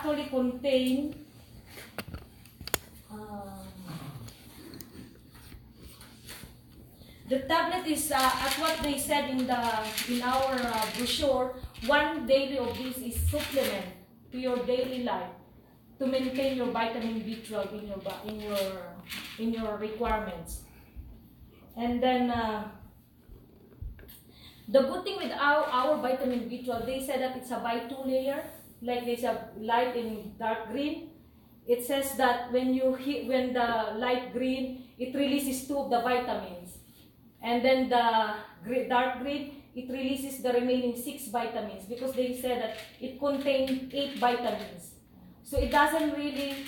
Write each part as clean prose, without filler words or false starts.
actually contain the tablet is as what they said in our brochure. One daily of this is supplement to your daily life to maintain your vitamin B12 in your requirements. And then the good thing with our vitamin B12, they said that it's a by 2 layer, like there's a light and dark green. It says that when the light green, it releases 2 of the vitamins, and then the dark green, it releases the remaining 6 vitamins, because they said that it contains 8 vitamins. So it doesn't really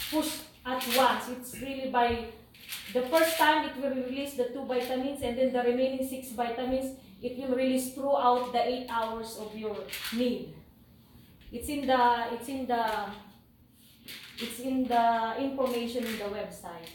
push at once. It's really by the first time it will release the 2 vitamins, and then the remaining 6 vitamins it will release throughout the 8 hours of your need. It's in the information in the website.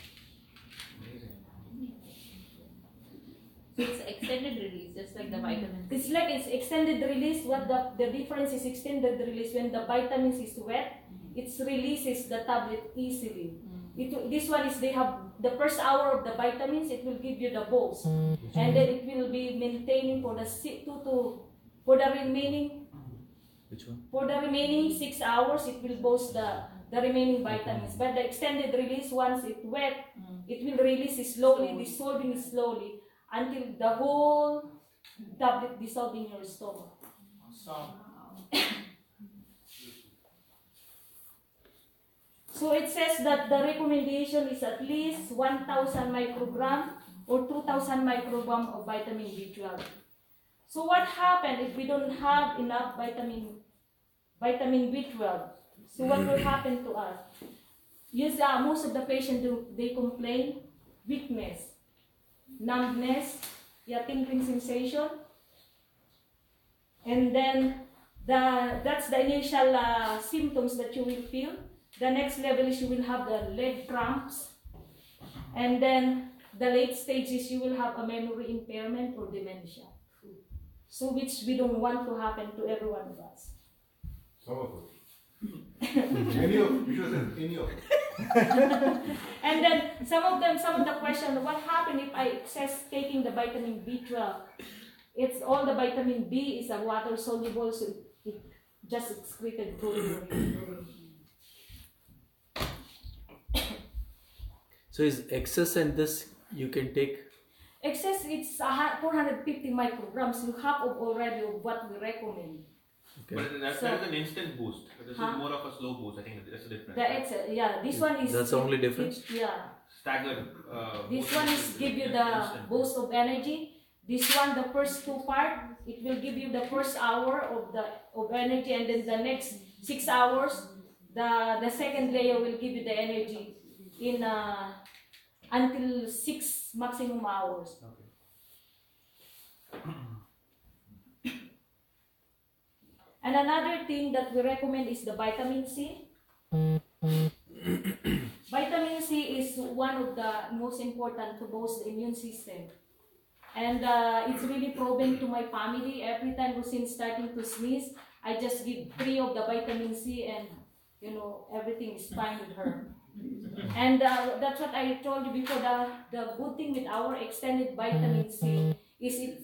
So it's extended release, just like the vitamins. It's like it's extended release. What the difference is extended release. When the vitamins is wet, it releases the tablet easily. This one is they have the first hour of the vitamins. It will give you the boost, and then it will be maintaining for the remaining. Which one? For the remaining 6 hours, it will boost the remaining vitamins. But the extended release, once it wet, it will release slowly, dissolving slowly, until the whole tablet dissolve in your stomach. So it says that the recommendation is at least 1,000 microgram or 2,000 microgram of vitamin B12. So what happens if we don't have enough vitamin B12? So what will happen to us? Yes, most of the patients they complain weakness, numbness, tingling sensation, and then that's the initial symptoms that you will feel. The next level is you will have the leg cramps, and then the late stages you will have a memory impairment or dementia. So which we don't want to happen to every one of us. Some of us. Any of any of. And then some of the question, what happened if I excess taking the vitamin B12? It's all the vitamin B is a water soluble, so it just excreted through the urine. So is excess and this you can take? Excess, it's 450 micrograms. You have already of what we recommend. Okay. But that is an instant boost. This is more of a slow boost. I think that's the difference. The excess, yeah. This one is. That's the only difference. Yeah. Staggered. This one is give you the boost of energy. This one, the first 2 part, it will give you the first hour of energy, and then the next 6 hours, the second layer will give you the energy in until 6 maximum hours. Okay. And another thing that we recommend is the vitamin C. Vitamin C is one of the most important to boost the immune system. And it's really proven to my family. Every time Rosin starting to sneeze, I just give 3 of the vitamin C, and everything is fine with her. And that's what I told you before. The good thing with our extended vitamin C is it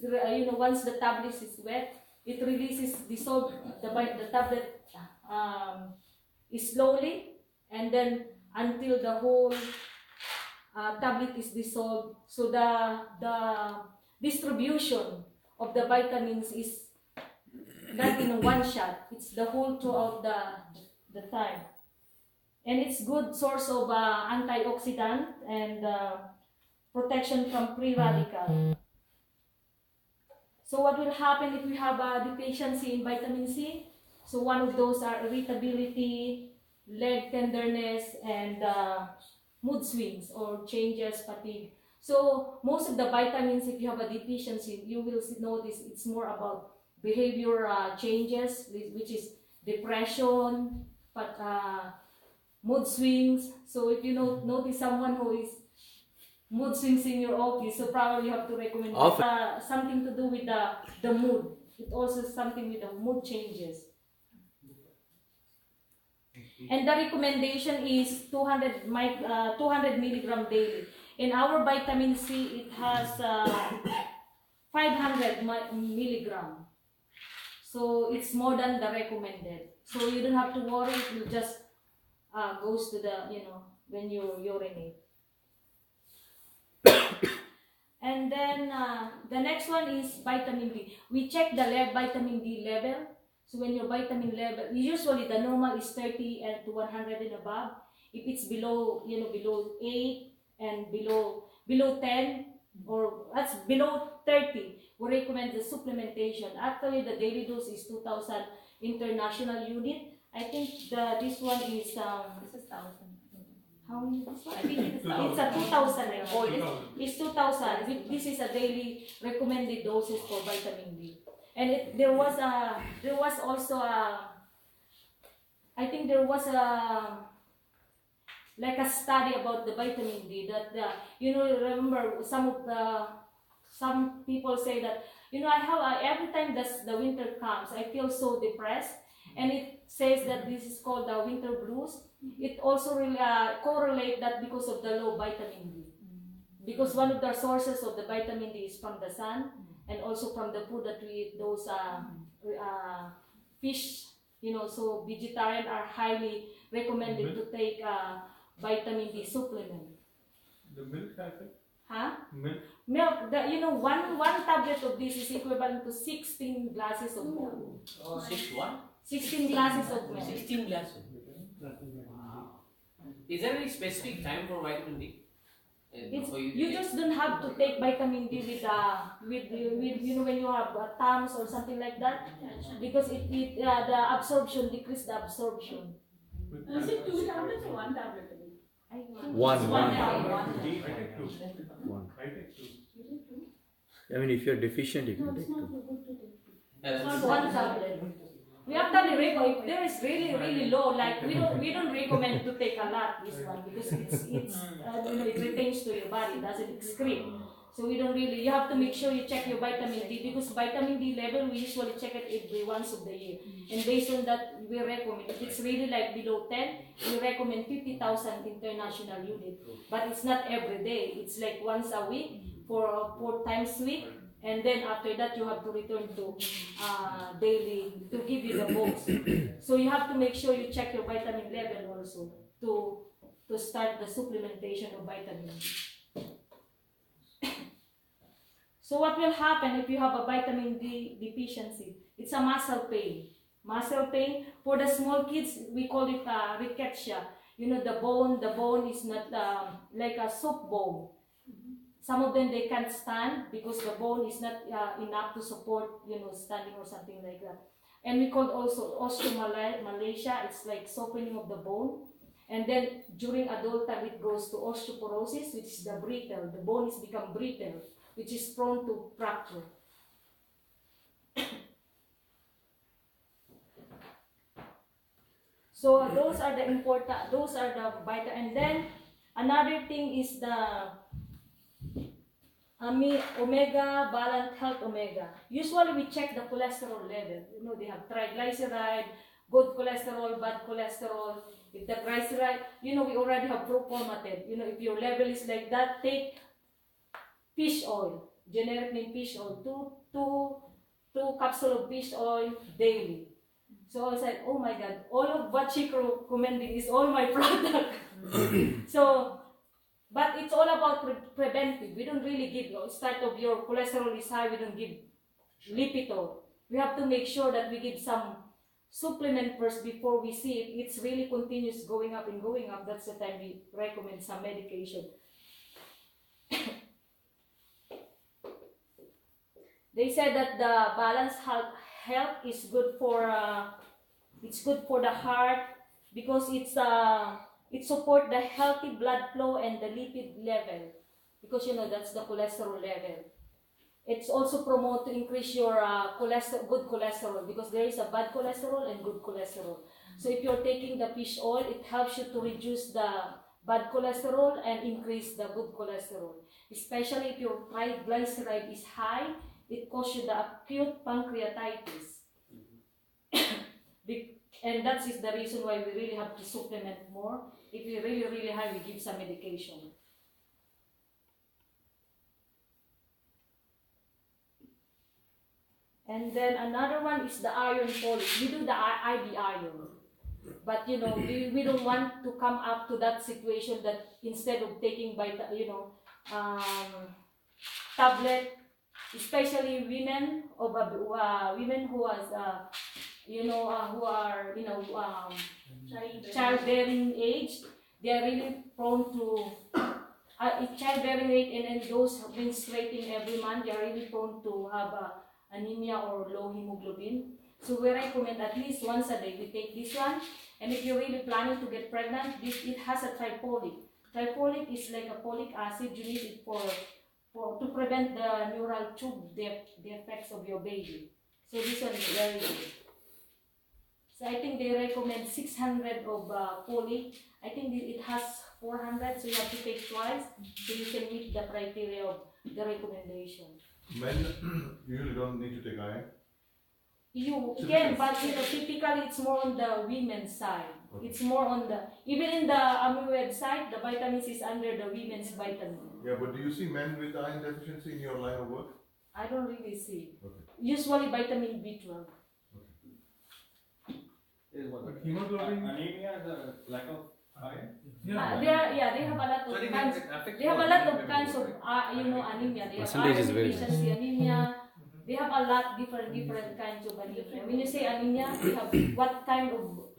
once the tablet is wet, it releases dissolve the tablet slowly, and then until the whole tablet is dissolved. So the distribution of the vitamins is not in one shot. It's the whole throughout the time. And it's good source of antioxidant and protection from free radical. So what will happen if we have a deficiency in vitamin C? So one of those are irritability, leg tenderness, and mood swings or changes, fatigue. So most of the vitamins, if you have a deficiency, you will notice it's more about behavior changes, which is depression, but mood swings. So if you notice someone who is mood swings in your office, so probably you have to recommend something to do with the mood. It also is something with the mood changes. And the recommendation is 200 milligram daily. In our vitamin C, it has 500 milligram. So it's more than the recommended. So you don't have to worry, it will just goes to the, when you urinate. And then the next one is vitamin D. We check the vitamin D level. So when your vitamin level, usually the normal is 30 and to 100 and above. If it's below, below 8 and below 10 or that's below 30, we recommend the supplementation. Actually, the daily dose is 2,000 international unit. I think this one is This is 1,000. how many is this one? I think it's It's a 2,000. Oh, it's 2,000. This is a daily recommended doses for vitamin D. And there was also I think there was like a study about the vitamin D that remember some people say that every time the winter comes I feel so depressed, and it says that this is called the winter blues. It also really correlate that because of the low vitamin D, because one of the sources of the vitamin D is from the sun and also from the food that we eat, those fish, so vegetarian are highly recommended to take vitamin D supplement. The milk has it? Huh? Milk? Milk, one tablet of this is equivalent to 16 glasses of milk. 16 glasses of milk. 16 glasses. Is there any specific time for vitamin D? You just don't have to take vitamin D with when you have TAMS or something like that, because the absorption decrease the absorption. Was it 2 tablets or 1 tablet? I think One. it's One. tablet. I take two. One. I take two. I mean, if you're deficient, you can take two. It's not one tablet. We actually recommend if there is really low, like we don't recommend to take a lot this one, because it's it retains to your body, doesn't excrete. So we don't really. You have to make sure you check your vitamin D, because vitamin D level we usually check it every once of the year, and based on that we recommend. If it's really like below 10, we recommend 50,000 international unit. But it's not every day. It's like once a week for 4 times a week. And then after that, you have to return to daily to give you the books. So you have to make sure you check your vitamin level also to start the supplementation of vitamin D. So what will happen if you have a vitamin D deficiency? It's a muscle pain. Muscle pain for the small kids, we call it rickettsia. The bone is not like a soup bone. Some of them they can't stand because the bone is not enough to support standing or something like that. And we call also osteomalacia. It's like softening of the bone. And then during adult time it goes to osteoporosis, which is the brittle. The bone is become brittle, which is prone to fracture. So those are the vital. And then another thing is the omega, balanced health omega. Usually we check the cholesterol level. They have triglyceride, good cholesterol, bad cholesterol. If the triglyceride, we already have pro-formatted. If your level is like that, take fish oil, generic name fish oil, two capsules of fish oil daily. So I said, oh my God, all of what she recommending is all my product. But it's all about preventive. We don't really give, start of your cholesterol is high, we don't give Lipitor. We have to make sure that we give some supplement first before we see if it's really continuous going up and going up. That's the time we recommend some medication. They said that the balanced health is good for the heart, because it supports the healthy blood flow and the lipid level, because that's the cholesterol level. It's also promote to increase your good cholesterol, because there is a bad cholesterol and good cholesterol. So if you're taking the fish oil, it helps you to reduce the bad cholesterol and increase the good cholesterol. Especially if your triglyceride is high, it causes you the acute pancreatitis. And that is the reason why we really have to supplement more. If we really, really high, we give some medication. And then another one is the iron folic. We do the IV iron. But you know, we don't want to come up to that situation that instead of taking tablet, especially women women who has who are childbearing age, they are really prone to childbearing age, and then those menstruating every month, they are really prone to have anemia or low hemoglobin. So we recommend at least once a day we take this one. And if you're really planning to get pregnant, it has a trifolic. Trifolic is like a folic acid. You need it to prevent the neural tube, the effects of your baby. So this one is very good. So I think they recommend 600 of folic. I think it has 400, so you have to take twice, so you can meet the criteria of the recommendation. Men usually don't need to take iron. You can, but typically it's more on the women's side. Okay. It's more on the, even in the AMI website, the vitamins is under the women's vitamin. Yeah, but do you see men with iron deficiency in your line of work? I don't really see. Okay. Usually vitamin B12. But hemoglobin? Anemia, the lack of iron? They have a lot of kinds. They have a lot of kinds of anemia. They have Percentage is iron very deficiency anemia. They have a lot different kinds of anemia. When you say anemia, they have what kind of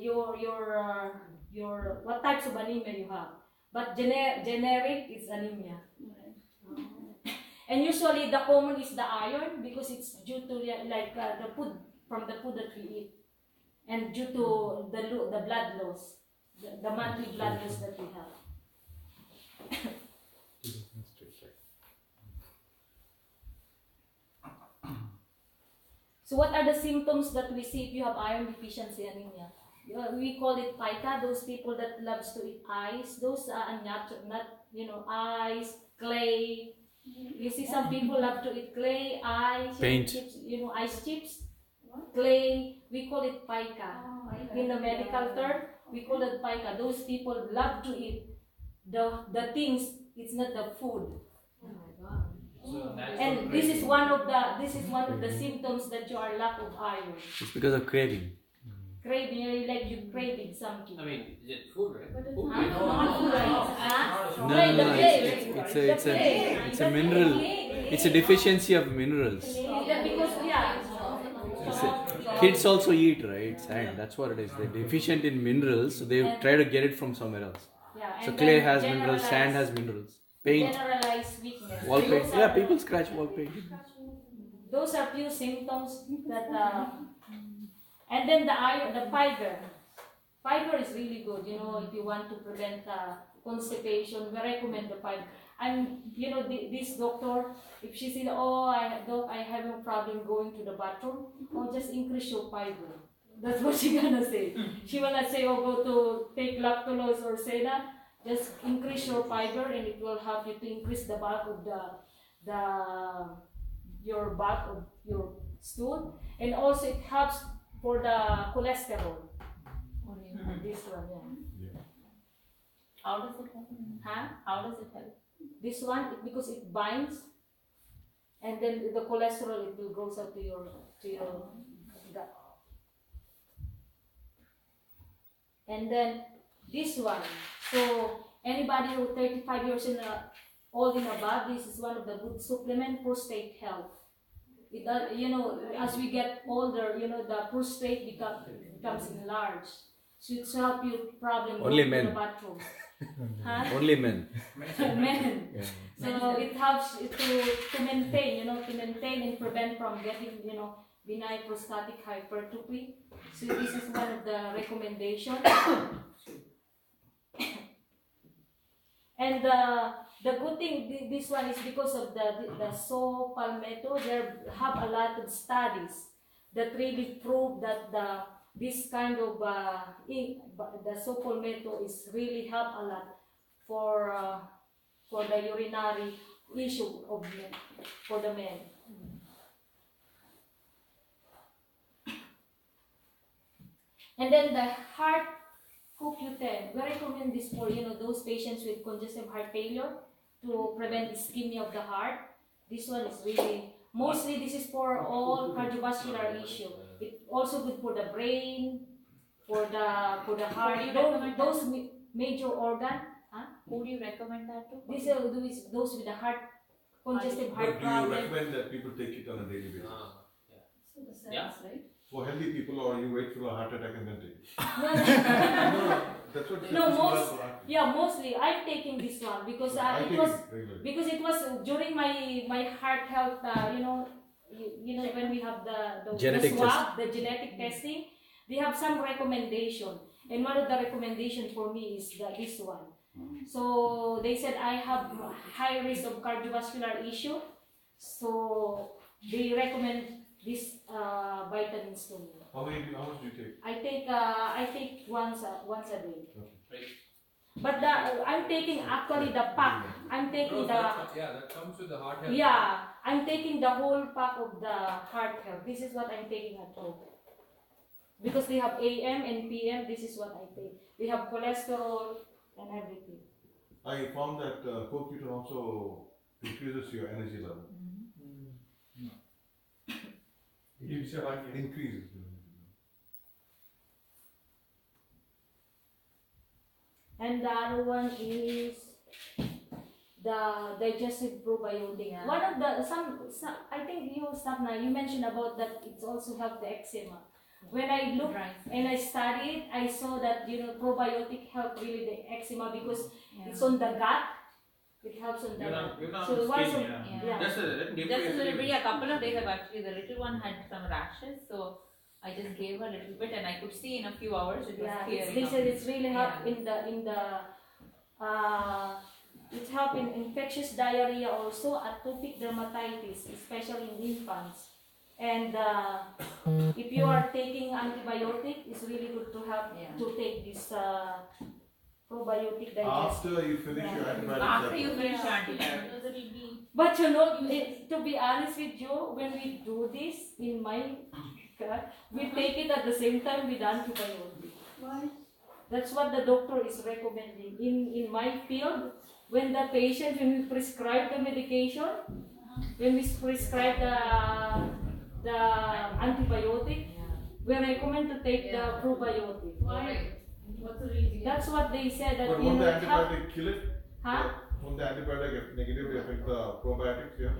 your what types of anemia you have. But generic is anemia. And usually the common is the iron, because it's due to the food that we eat, and due to the blood loss, the monthly blood loss that we have. So what are the symptoms that we see if you have iron deficiency anemia? We call it pica. Those people that loves to eat ice, those are not ice, clay. You see some people love to eat clay, ice, paint, chips, ice chips, clay. We call it pica. In the medical term, we call it pica. Those people love to eat the things. It's not the food. So And this is one of the symptoms that you are lack of iron. It's because of craving. Craving, like you craving something. I mean, is it food, right? Food? It's a mineral. It's a deficiency of minerals. Kids also eat, right? Sand. That's what it is. They're deficient in minerals, so they try to get it from somewhere else. So clay has minerals, sand has minerals. Paint, generalized weakness. wall paint. Yeah, people scratch wall paint. Those are few symptoms that. And then the iron, the fiber. Fiber is really good. If you want to prevent constipation, we recommend the fiber. And this doctor, if she says, I have a problem going to the bathroom, just increase your fiber. That's what she's gonna say. She will not say, go to take lactulose or Seda. Just increase your fiber, and it will help you to increase the bulk of your bulk of your stool, and also it helps for the cholesterol. This one, yeah. How does it help? Huh? How does it help? This one, because it binds, and then the cholesterol, it will goes up to your gut. And then this one. So anybody who 35 years old and above, this is one of the good supplement, prostate health. It does, as we get older, the prostate becomes enlarged. So it's help you problem Only going men. to the bathroom. Huh? Only men. Men. Yeah. So it helps to maintain, and prevent from getting, benign prostatic hypertrophy. So this is one of the recommendations. And the good thing, this one is because of the so palmetto. There have a lot of studies that really prove that this kind of the so palmetto is really help a lot for the urinary issue of men, for the men. And then the heart CoQ10, we recommend this for those patients with congestive heart failure to prevent ischemia of the heart. This one is really, mostly this is for all cardiovascular issue. It's also good for the brain, for the heart, those major organ. Huh? Who do you recommend that to? These are those with the heart, congestive heart But do you problem. recommend that people take it on a daily basis? So the cells, Yeah. right? For healthy people, or you wait for a heart attack and then take it? No, That's what No, it's most- for heart. mostly I'm taking this one because I it take was it regularly. because it was during my heart health. When we have the Genetic swab, the genetic testing, they have some recommendation, and one of the recommendation for me is this one. So they said I have high risk of cardiovascular issue, so they recommend this vitamins to me. How much do you take? I take once a day. Okay. But I'm taking actually the pack. I'm taking that comes with the heart health. yeah. I'm taking the whole pack of the heart health. This is what I'm taking at home. Because they have AM and PM. This is what I take. They have cholesterol and everything. I found that CoQ10 also increases your energy level. Keeps your heart healthy. Increases. And the other one is the digestive probiotic. Yeah. One of the some I think you mentioned about that it's also help the eczema. When I looked Right. and I studied, I saw that probiotic help really the eczema because Yeah. it's on the gut. It helps on the You're not gut. So once skin, yeah. Just Just a little bit, a couple of days ago, actually, the little one had some rashes, so I just gave her a little bit, and I could see in a few hours it was Yeah, clearing they up. said it's really help Yeah. in the it help in infectious diarrhea also, atopic dermatitis, especially in infants. And if you are taking antibiotic, it's really good to have Yeah. to take this probiotic digestive. After you finish your Yeah. antibiotics. After you that's finish all. your antibiotics. Because it will be But to be honest with you, when we do this in my gut, we take it at the same time with antibiotic. why? That's what the doctor is recommending. In my field, when the patient, when we prescribe the medication, when we prescribe the antibiotic, we recommend to take the probiotic. Why? What's the reason? That's what they said that But won't the it help- antibiotic kill it? Huh? Won't the antibiotic negatively affect the probiotics? Yeah.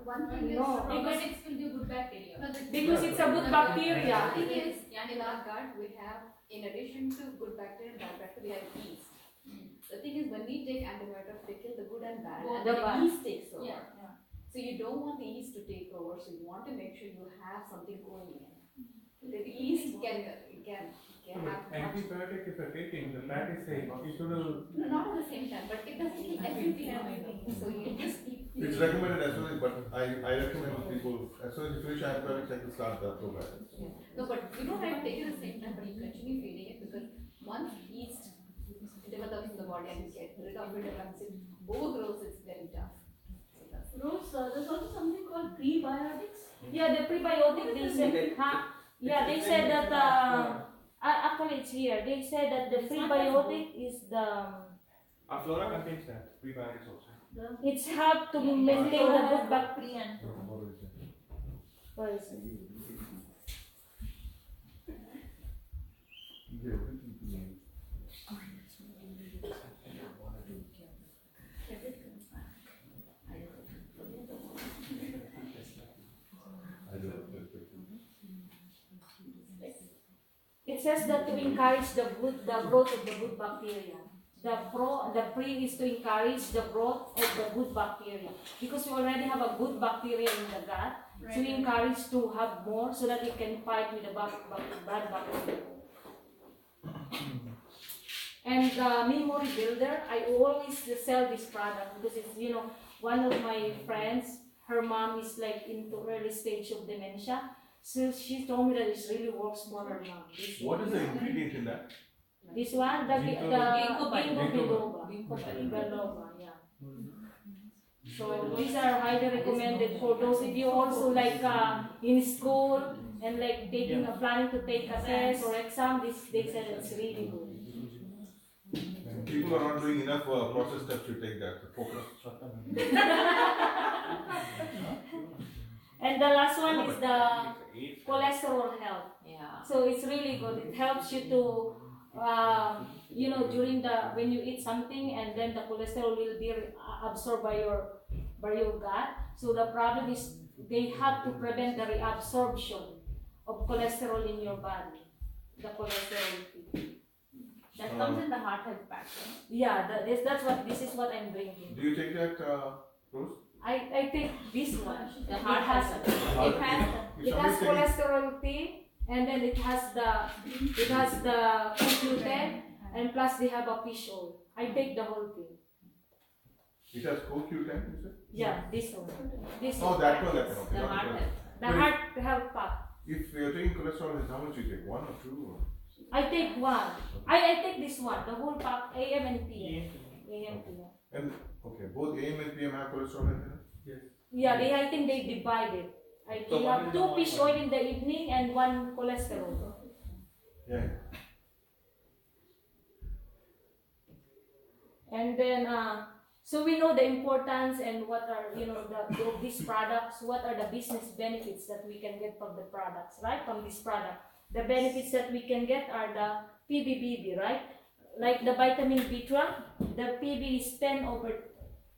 One thing is No, probiotics will give good bacteria. Because it's a good bacteria. The thing is, in our gut we have, in addition to good bacteria and bad bacteria, we have yeast. The thing is, when we take antibiotics, they kill the good and bad, Both and the the bad. yeast takes over. Yeah. So you don't want the yeast to take over. So you want to make sure you have something going in. The yeast can have much. Antibiotic if you're taking, the fat is saying it will. No, not at the same time, but it doesn't kill everything and everything. So you just keep. It's recommended as soon as, but I recommend people as soon as you finish antibiotics, I can start the probiotics. No, but you don't have to take it at the same time, but you continue feeding it because once yeast develops in the body and you get rid of it, and once it overgrows, it's very tough. So that's Rose, there's also something called prebiotics. Yeah, the prebiotic, they said, yeah, they said that, actually it's here, they said that the prebiotic is Our flora contains that, prebiotics also. it's help to maintain the good bacteria. What is it? It says that to encourage the growth of the good bacteria. The pre is to encourage the growth of the good bacteria because we already have a good bacteria in the gut, so we encourage to have more so that it can fight with the bad bacteria. And the memory builder, I always sell this product because it's one of my friends, her mom is like into early stage of dementia. So she told me that it really works for her mom. What is the ingredient in that? This one, the Ginkgo biloba. Biloba, yeah. So these are highly recommended for those if you also like in school and like taking planning to take a test or exam, they said it's really good. People are not doing enough process steps to take that. Focus. And the last one is the cholesterol health. Yeah. So it's really good. It helps you to, during when you eat something, and then the cholesterol will be absorbed by your gut. So the problem is they have to prevent the reabsorption of cholesterol in your body. The cholesterol. That comes in the heart health pack. Right? Yeah, this is what I'm drinking. Do you take that, Rose? I take this one. The heart It has cholesterol tea, and then it has the gluten, and plus they have a fish oil. I take the whole thing. It has CoQ10, you said? Yeah, this one. That one. Okay. The heart health. The heart health pack. If you're taking cholesterol, how much you take? 1 or 2? Or? I take one. I take this one, the whole pack, AM and PM. AM, PM. And okay, both AM and PM have cholesterol in it? Yes. Yeah, I think they divide it. So They one have is 2 the fish one. oil in the evening and 1 cholesterol. Yeah. And then, so we know the importance and what are, of these products, what are the business benefits that we can get from the products, right? From this product. The benefits that we can get are the PBBB, right? Like the vitamin B12, the PB is 10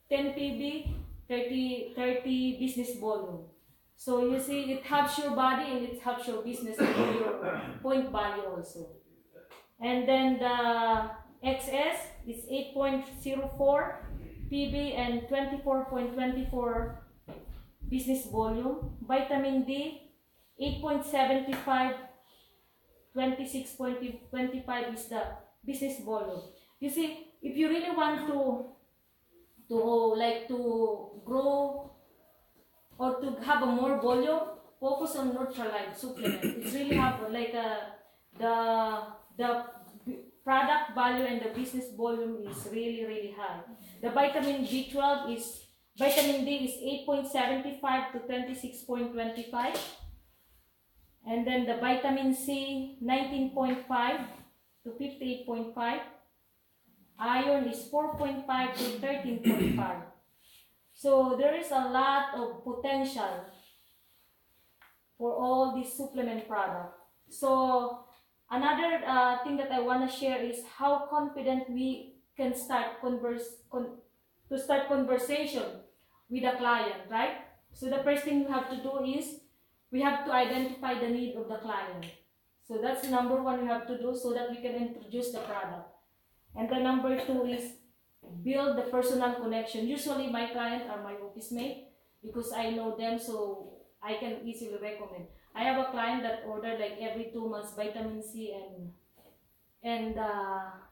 PB, 30 business volume. So you see, it helps your body and it helps your business and your point value also. And then the XS is 8.04 PB and 24.24 business volume. Vitamin D, 8.75, 26.25 is the business volume. You see, if you really want to grow or to have a more volume, focus on Nutrilite supplement. It's really have the product value and the business volume is really high. The vitamin D is 8.75 to 26.25. And then the vitamin C, 19.5 to 58.5. Iron is 4.5 to 13.5. So there is a lot of potential for all these supplement products. So another thing that I want to share is how confident we can start conversation with a client, right? So the first thing we have to do is we have to identify the need of the client. So that's the number one we have to do so that we can introduce the product. And the number 2 is build the personal connection. Usually my clients are my office mate because I know them, so I can easily recommend. I have a client that ordered like every 2 months vitamin C and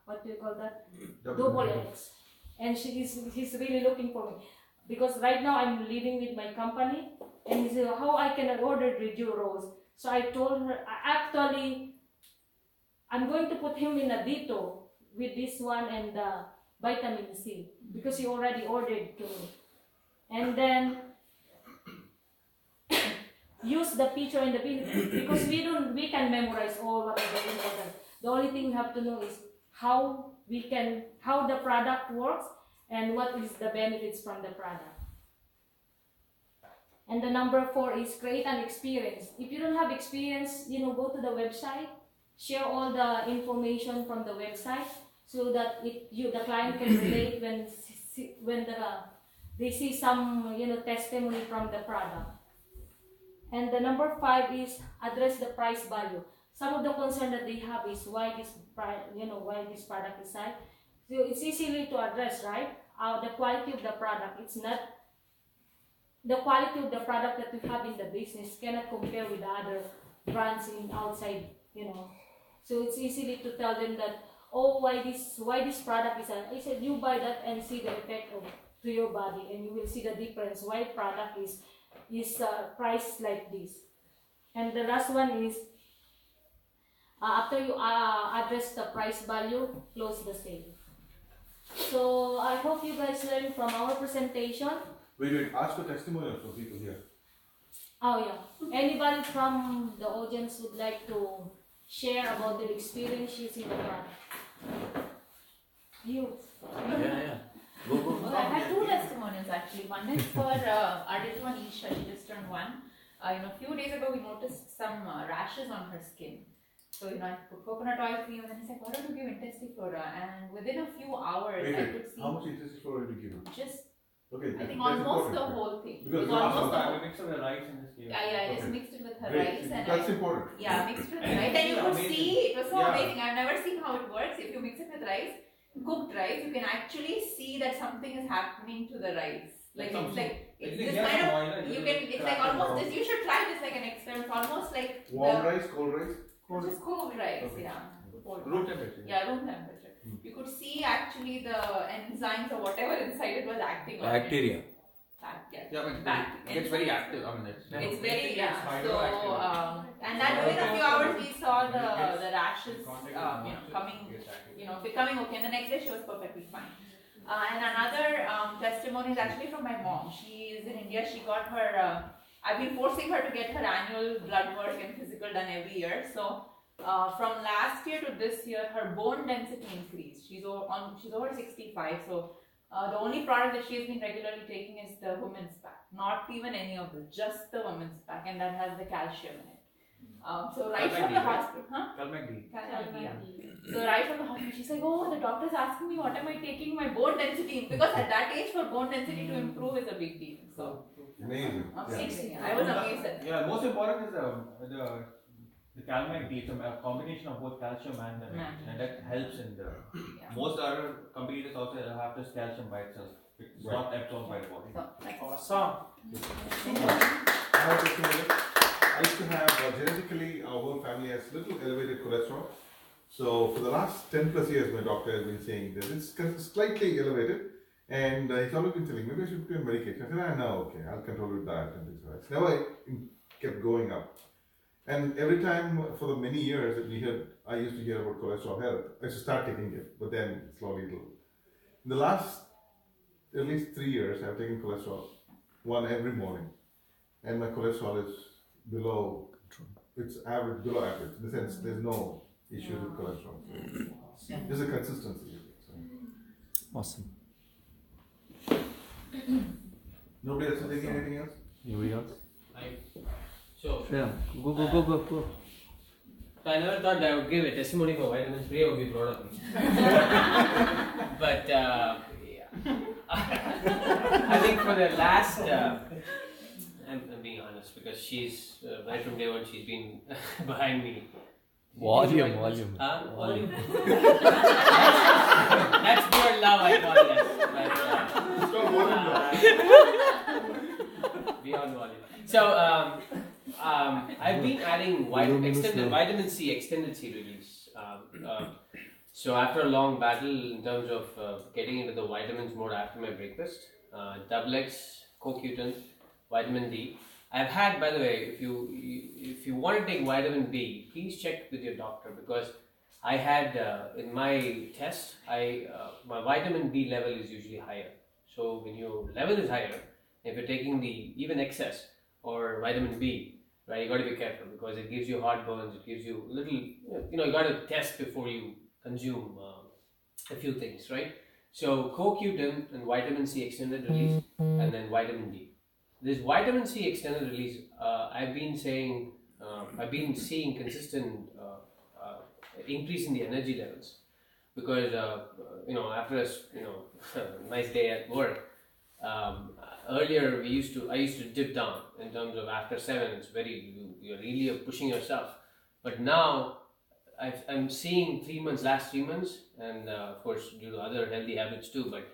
what do you call that? Double X. And he's really looking for me because right now I'm living with my company, and he said how I can order with you, Rose. So I told her I'm going to put him in a Dito with this one and vitamin C because he already ordered to me. And then use the picture and the video because we can memorize all what is important. The only thing we have to know is how the product works and what is the benefits from the product. And the number 4 is create an experience. If you don't have experience, go to the website, share all the information from the website so that the client can relate when they see some testimony from the product. And the number 5 is address the price value. Some of the concern that they have is why this product is high. So it's easily to address, right? The quality of the product. It's not the quality of the product that we have in the business cannot compare with other brands in outside, So it's easily to tell them that, why this product is high. I said you buy that and see the effect to your body, and you will see the difference why product is priced like this. And the last one is after you address the price value, close the sale. So I hope you guys learned from our presentation. Wait, ask for testimonial for people here. Oh yeah. Anybody from the audience would like to share about their experience using the product? You. Yeah. Go. Well, I had two testimonials actually. One is for our little one Isha, she just turned 1. A few days ago we noticed some rashes on her skin. So, I put coconut oil cream and then he said, why don't you give intestiflora? And within a few hours, I could see. How much intestiflora did you give him? Just, Okay, I think that's almost important, the right? whole thing. Because It was almost the I whole. mix of the rice and this game. Yeah, I just Okay. mixed it with her Great. rice and That's important. mixed with the rice. And you could Amazing. see, it was so Yeah. amazing. I've never seen how it works. If you mix it with rice, cooked rice, you can actually see that something is happening to the rice. Like it's like it's this kind of it's like almost this. You should try this like an experiment. It's almost like Warm rice, cold rice? just cold rice, Okay. yeah. Cold Room rice. temperature. Yeah, room temperature. You could see actually the enzymes or whatever inside it was acting on Bacteria. it. Yeah, Yeah, but Back. it gets very active. I mean, it's very It's so hydroactive. and then within a few hours we saw the rashes coming becoming okay, and the next day she was perfectly fine. And another testimony is actually from my mom. She is in India. She got her I've been forcing her to get her annual blood work and physical done every year. So from last year to this year, her bone density increased. She's over 65. So the only product that she has been regularly taking is the women's pack. Not even any of this, just the women's pack, and that has the calcium in it. So right from the hospital, Calmag D. So right from the hospital, she's like, oh, the doctor's asking me what am I taking my bone density, because at that age for bone density to improve is a big deal. So Amazing. amazing. I was amazed at that. Yeah, most important is the Calmag D. It's a combination of both calcium and the magnesium, and that helps in the. Most other competitors also have this calcium by itself. It's not absorbed by the body. So, like, Awesome. I have to say, I used to have genetically, our whole family has little elevated cholesterol. So for the last 10 plus years, my doctor has been saying that it's slightly elevated, and he's always been telling maybe I should put on medication. I said, no, okay, I'll control with that and things like that. So now it kept going up, and every time for the many years that I used to hear about cholesterol health, I used to start taking it, but then slowly it'll. In the last at least 3 years, I've taken cholesterol, one every morning, and my cholesterol is below. It's average, below average. In the sense, there's no issue with cholesterol. There's a consistency. So. Awesome. Nobody else is taking anything else? Anybody else? So, Yeah. Go. so I never thought I would give a testimony for vitamins free would be proud of me. But yeah. I think for the last, I'm being honest because she's right from day one she's been behind me. Volume. Volume. That's more love, I call it. It's called volume. Beyond volume. So I've been adding vitamin C extended C release. So after a long battle in terms of getting into the vitamins mode after my breakfast, double X, CoQ10, vitamin D. I've had, by the way, if you want to take vitamin D, please check with your doctor because I had in my test, my vitamin D level is usually higher. So when your level is higher, if you're taking the even excess or vitamin B, right, you got to be careful because it gives you heartburns. It gives you little, you got to test before you consume a few things, right? So CoQ10 and vitamin C extended release, and then vitamin D. This vitamin C extended release, I've been seeing consistent increase in the energy levels because after a nice day at work. Earlier I used to dip down in terms of after 7. It's you're really pushing yourself, but now I'm seeing last 3 months, and of course due to other healthy habits too. But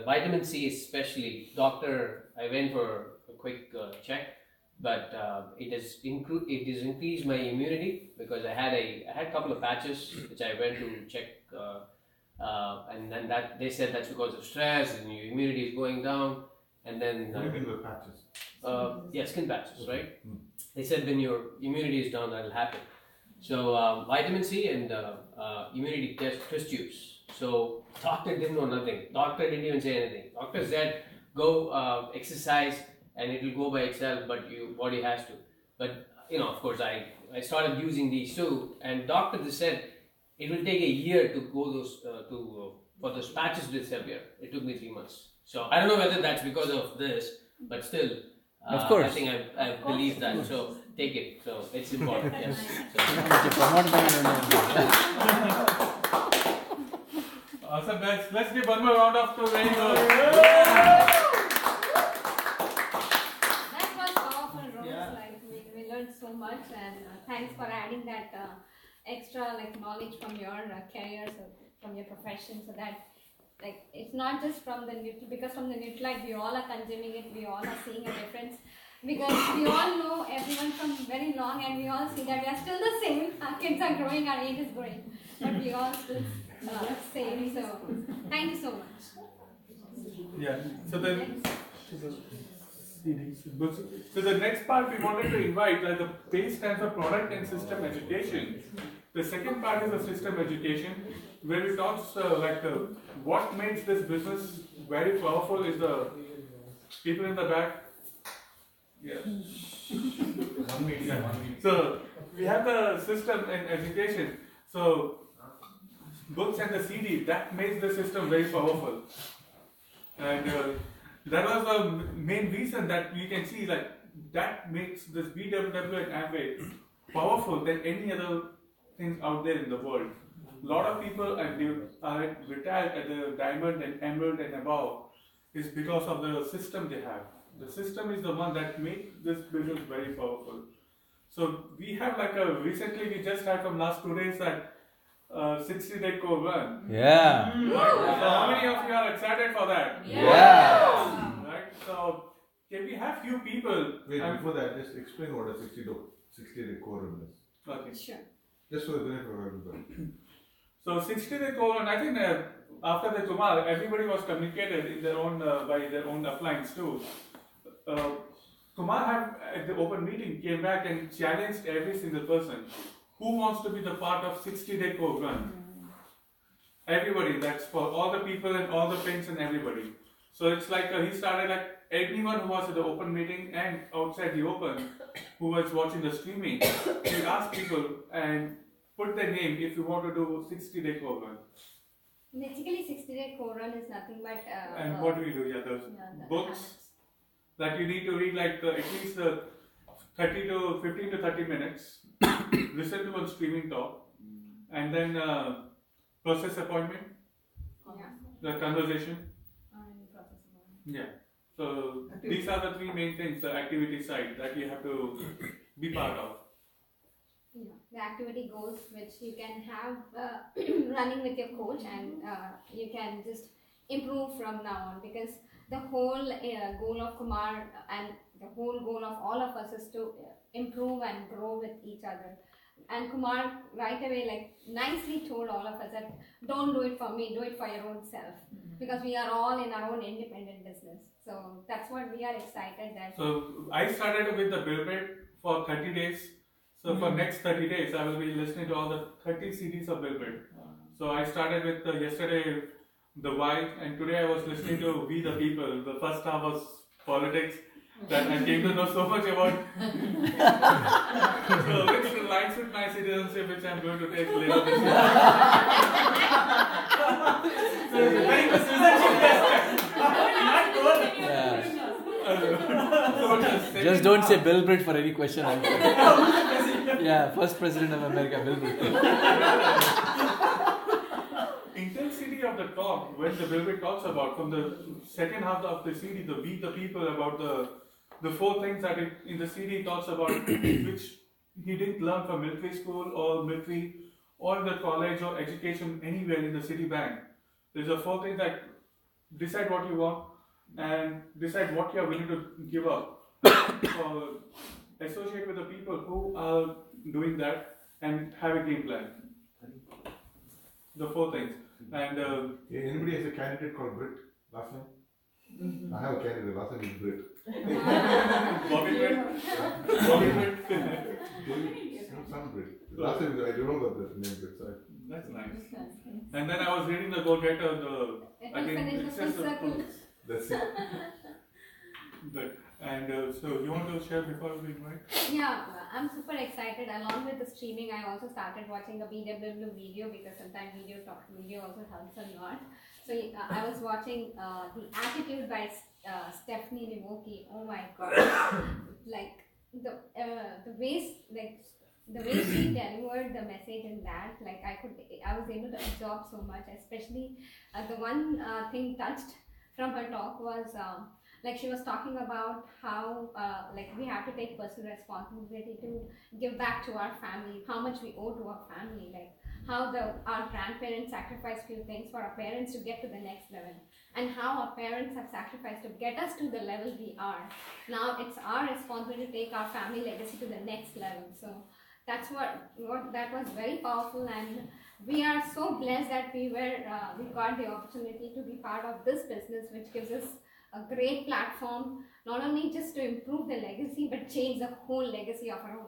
vitamin C especially, I went for a quick check, but it has increased my immunity because I had a couple of patches which I went to check, and then that they said that's because of stress and your immunity is going down. And then What do you mean by patches? Yeah, skin patches, right? They said when your immunity is down, that'll happen. So vitamin C and immunity test tubes. So doctor didn't know nothing. Doctor didn't even say anything. Doctor said go exercise and it will go by itself, but your body has to. But of course, I started using these too, and doctor just said it will take a year to go for those patches to disappear. It took me 3 months. So I don't know whether that's because of this, but still, of course. I think I believe that. So take it. So it's important. Yes. Awesome, guys. Let's give one more round of applause. Very good. That was powerful, Rose. Yeah. Like we learned so much, and thanks for adding that extra knowledge from your career, so from your profession, so that it's not just from the because from the Nutralite we all are consuming it, we all are seeing a difference. Because we all know everyone from very long, and we all see that we are still the same. Our kids are growing, our age is growing, but we all still same. So thank you so much. Yeah. So the next part we wanted to invite, the PACE stands for Product and System Education. The second part is the system education, where we talk what makes this business very powerful is the people in the back. Yeah. So we have the system and education. So books and the CD, that makes the system very powerful. And that was the main reason that you can see that makes this BWW and Amway powerful than any other things out there in the world. A lot of people are retired at the diamond and emerald and above is because of the system they have. The system is the one that makes this business very powerful. So we have recently we just had from last 2 days that 60-day core run. Yeah. Right? So how many of you are excited for that? Yeah. Right. So can we have few people? Wait, before that, just explain what a 60-day core run is. Okay. Sure. Just for the benefit of everybody. So 60-day core run, I think after the Kumar, everybody was communicated in their own by their own uplines too. Kumar had at the open meeting came back and challenged every single person who wants to be the part of 60-day core run. Everybody, that's for all the people and all the pins and everybody. So it's he started anyone who was at the open meeting and outside the open who was watching the streaming, he asked people and put their name if you want to do 60-day core run. Basically, 60-day core run is nothing but. And what do we do? Yeah, those books that you need to read at least 30 to 15 to 30 minutes, listen to one streaming talk, and then process appointment, the conversation. Yeah. So these are the 3 main things, the activity side that you have to be part of. Yeah, the activity goals which you can have running with your coach, and you can just improve from now on, because the whole goal of Kumar and the whole goal of all of us is to improve and grow with each other. And Kumar right away nicely told all of us that don't do it for me, do it for your own self, because we are all in our own independent business. So that's what we are excited that. So I started with the Billboard for 30 days. So for next 30 days, I will be listening to all the 30 CDs of Billboard. So I started with yesterday the Why, and today I was listening to We the People. The first half was politics that I came to know so much about. So which aligns with my citizenship, which I'm going to take later this year. So it's a very good citizenship test. Not good. Just don't say Bill Britt for any question. Yeah, first president of America, Bill Britt. Intensity of the talk, when the Billboard talks about from the second half of the CD, the We the People, about the 4 things that in the CD talks about which he didn't learn from military school or military or the college or education anywhere in the city bank. There's a 4 things that decide what you want and decide what you are willing to give up. Associate with the people who are doing that and have a game plan. The 4 things. And anybody has a candidate called Brit last name? I have a candidate, last name is Brit. Bobby Brit? Bobby Brit? Some Brit. Last time I remember the name Brit. Sorry. That's nice. And then I was reading the Go Getter, I think finish the full circle. That's it. But And so you want to share before we invite? Yeah, I'm super excited. Along with the streaming, I also started watching the BWW video because sometimes video also helps a lot. So I was watching The Attitude by Stephanie Levoki. Oh my god. Like the way she delivered the message in that, like I was able to absorb so much, especially the one thing touched from her talk was like she was talking about how like we have to take personal responsibility to give back to our family, how much we owe to our family, like how our grandparents sacrificed few things for our parents to get to the next level, and how our parents have sacrificed to get us to the level we are. Now it's our responsibility to take our family legacy to the next level. So that's what that was very powerful, and we are so blessed that we got the opportunity to be part of this business, which gives us a great platform, not only just to improve the legacy, but change the whole legacy of our own.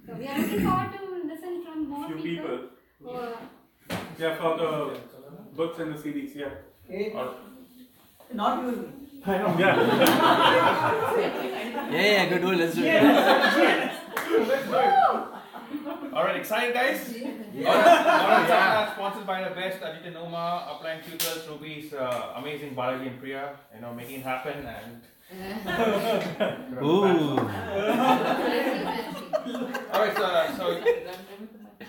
So we are looking forward to listen from more people. Yeah, for the books and the CDs, yeah. Not you. I know. Yeah. Good. Let's do it. Alright, excited guys? Alright, sponsored by the best, Aditya Noma, Applying Tutors, Ruby's amazing Balaji and Priya, making it happen and Ooh. Alright, so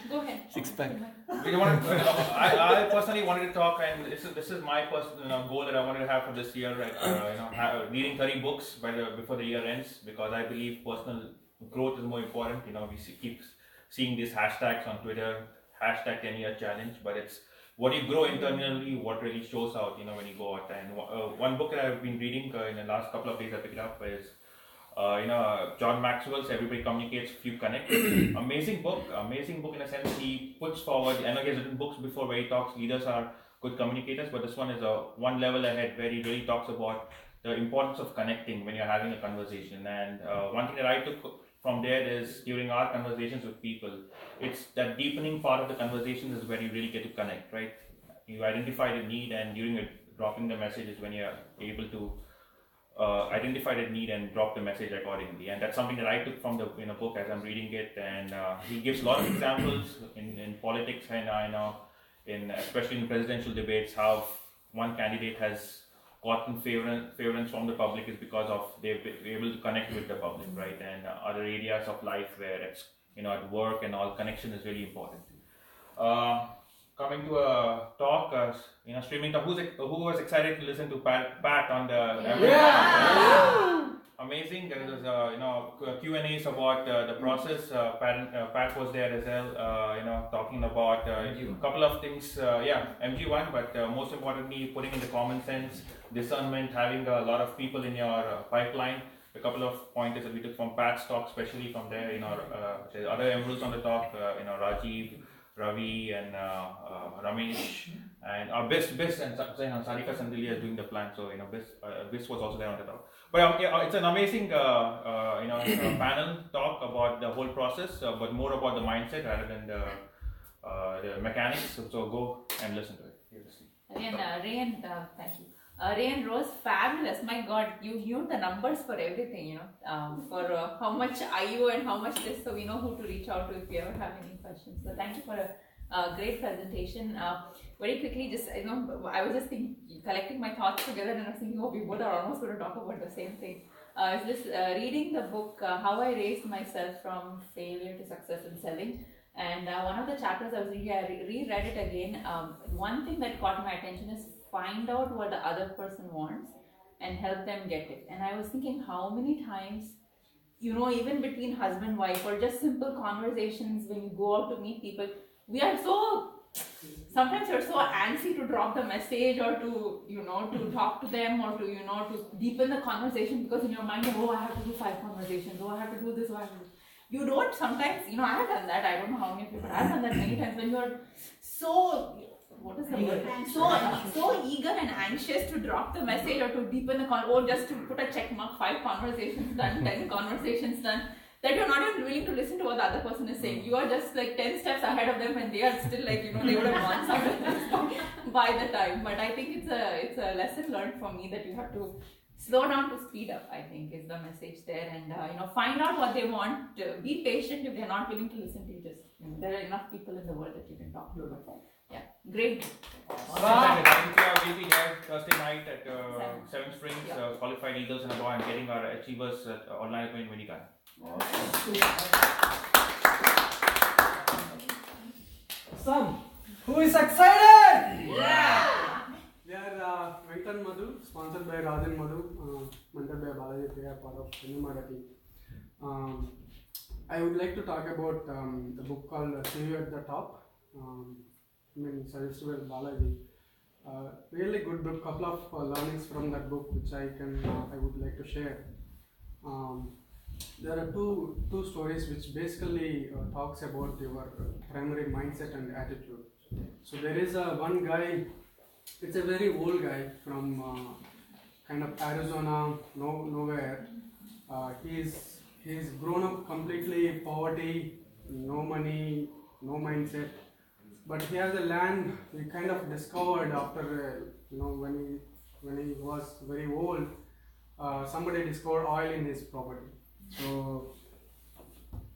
Go ahead. Six pack. I personally wanted to talk, and this is my personal goal that I wanted to have for this year, right? Reading 30 books before the year ends, because I believe personal growth is more important. We keep seeing these hashtags on Twitter, hashtag 10-year challenge, but it's what you grow internally, what really shows out, when you go out. And one book that I've been reading in the last couple of days I picked it up is, John Maxwell's Everybody Communicates, Few Connect. Amazing book in a sense. He puts forward, I know he has written books before where he talks, leaders are good communicators, but this one is one level ahead where he really talks about the importance of connecting when you're having a conversation. And one thing that I took from there is, during our conversations with people, it's that deepening part of the conversation is where you really get to connect, right? You identify the need, and during dropping the message is when you're able to identify the need and drop the message accordingly. And that's something that I took from the book as I'm reading it. And he gives a lot of examples in politics, and I know especially in presidential debates, how one candidate has gotten favorance from the public is because of they've been able to connect with the public, right? And other areas of life where it's at work and all, connection is really important. Coming to a talk, streaming talk. Who was excited to listen to Pat on the amazing. There was Q&As about the process. Pat was there as well. Talking about a couple of things. MG1, but most importantly, putting in the common sense, discernment, having a lot of people in your pipeline. A couple of pointers that we took from Pat's talk, especially from there. The other emeralds on the talk. Rajiv, Ravi, and Ramesh, and our Bis and Sarika Sandilia is doing the plan. So Bis was also there on the talk. But it's an amazing panel talk about the whole process, but more about the mindset rather than the mechanics. So go and listen to it. Ray and thank you. Ray and Rose, fabulous. My God, you knew the numbers for everything, for how much IU and how much this, so we know who to reach out to if we ever have any questions. So thank you for a great presentation. Very quickly, just, I was just collecting my thoughts together, and I was thinking, we both are almost going to talk about the same thing. It's just reading the book, How I Raised Myself from Failure to Success in Selling. And one of the chapters I was reading, I reread it again. One thing that caught my attention is find out what the other person wants and help them get it. And I was thinking, how many times, even between husband and wife, or just simple conversations when you go out to meet people, sometimes you're so antsy to drop the message, or to, to talk to them, or to, to deepen the conversation, because in your mind, I have to do 5 conversations, I have to do this, I have to do. You don't sometimes, I have done that, I don't know how many people, I've done that many times, when you're so, what is the word? So eager and anxious to drop the message or to deepen the or just to put a check mark, 5 conversations done, 10 conversations done. that you're not even willing to listen to what the other person is saying. You are just like 10 steps ahead of them and they are still like, they would have won something by the time. But I think it's a lesson learned for me that you have to slow down to speed up, I think is the message there. And find out what they want. Be patient. If they're not willing to listen to you, just there are enough people in the world that you can talk to. Yeah, great. We'll be here Thursday night at 7 Springs, qualified eagles and above, and getting our achievers online appointment when you can. Awesome. Who is excited? Yeah. We are Venkat Madhu, sponsored by Rajan Madhu, mentored by Balaji. They are part of Nirmada team. I would like to talk about the book called See You at the Top. Suggested by Balaji. Really good book. Couple of learnings from that book which I would like to share. There are two stories which basically talks about your primary mindset and attitude. So there is one guy. It's a very old guy from kind of Arizona, nowhere. He's grown up completely poverty, no money, no mindset. But he has a land he kind of discovered after when he was very old. Somebody discovered oil in his property. So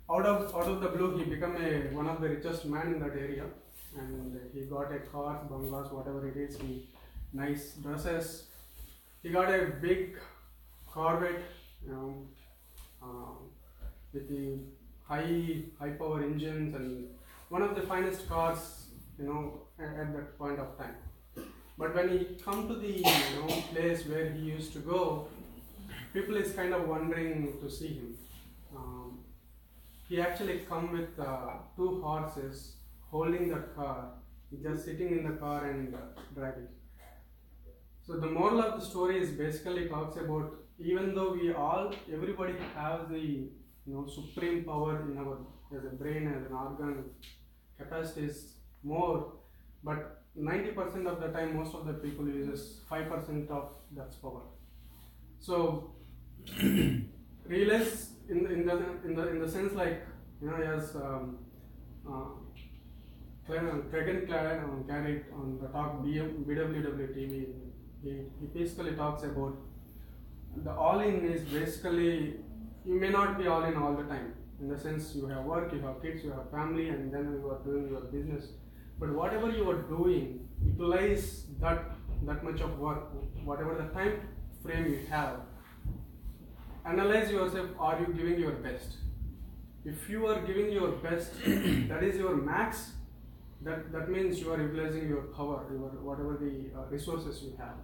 out of the blue, he became one of the richest man in that area, and he got a car, bungalows, whatever it is, nice dresses. He got a big Corvette, with the high power engines and one of the finest cars, at that point of time. But when he come to the place where he used to go, people is kind of wondering to see him. He actually come with 2 horses holding the car. He just sitting in the car and driving. So the moral of the story is basically talks about, even though everybody has the supreme power in our as a brain, as an organ, capacity is more, but 90% of the time, most of the people uses 5% of that power. So realize in the sense, like as Craig carried on the talk BWW TV, he basically talks about the all-in is basically, you may not be all in all the time. In the sense, you have work, you have kids, you have family, and then you are doing your business. But whatever you are doing, utilize that much of work, whatever the time frame you have. Analyze yourself, are you giving your best? If you are giving your best, that is your max, that means you are utilizing your power, whatever the resources you have.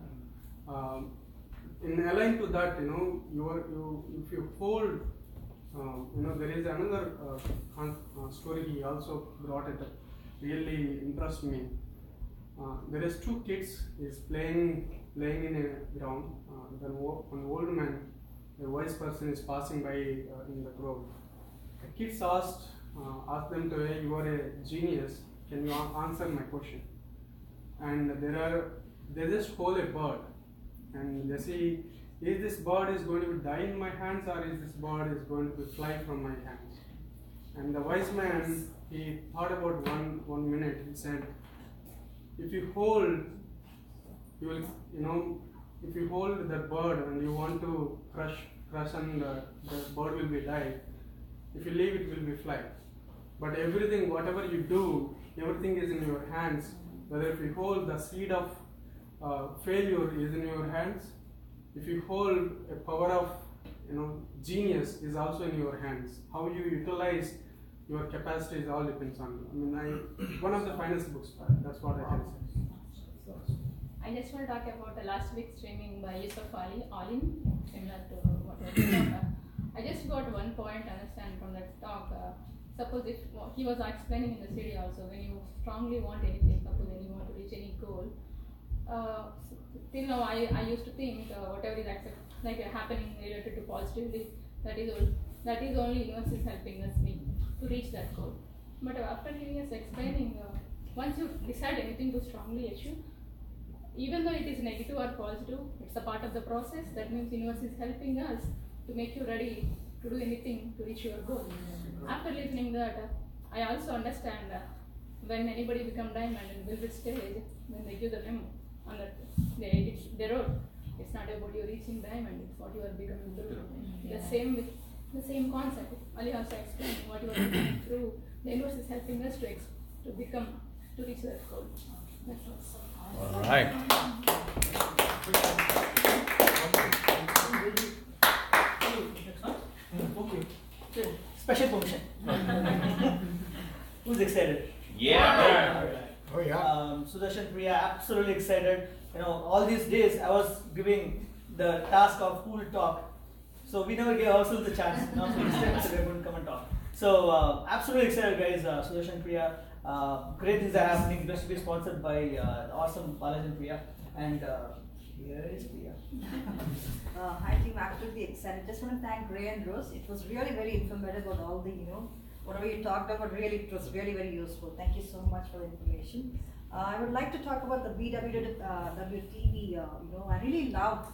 In align to that, if you hold, there is another story he also brought it up, really impressed me. There is 2 kids is playing in a ground. Then an old man, a wise person is passing by in the road. The kids asked them to, hey, you are a genius, can you answer my question? And they just hold a bird, and they see, is this bird is going to die in my hands, or is this bird is going to fly from my hands? And the wise man, he thought about one minute. He said, if you hold, you will, if you hold that bird and you want to crush and the bird will be died. If you leave, it will be fly. But everything, whatever you do, everything is in your hands. Whether if you hold, the seed of failure is in your hands. If you hold a power of genius is also in your hands. How you utilize your capacity is all depends on you. One of the finest books. That's what I can say. I just want to talk about the last week's streaming by Yusuf Ali, All-In, similar to what I was talking about. I just got one point to understand from that talk. Suppose if he was explaining in the city also, when you strongly want anything, suppose when you want to reach any goal, till now I used to think whatever is happening related to positively, that is only universe is helping us to reach that goal. But after hearing us explaining, once you decide anything to strongly achieve, even though it is negative or positive, it's a part of the process. That means universe is helping us to make you ready to do anything to reach your goal. After listening that, I also understand when anybody become diamond in velvet stage, when they give the memo on that, they wrote, it's not about you reaching diamond, it's what you are becoming through. The same concept. Ali also explained what you are becoming through. The universe is helping us to reach that goal. That's all. All right. Okay. Special permission. Who's excited? Yeah. Oh yeah. Sudarshan, Priya, absolutely excited. All these days I was giving the task of who will talk. So we never gave ourselves the chance. So this time we're going to come and talk. So absolutely excited, guys. Sudarshan, Priya, great things are happening. It has to be sponsored by the awesome Balaji and Priya. And here is Priya. Hi team, absolutely excited. Just want to thank Ray and Rose. It was really very informative about all the, whatever you talked about, really, it was really very useful. Thank you so much for the information. I would like to talk about the BWTV. I really love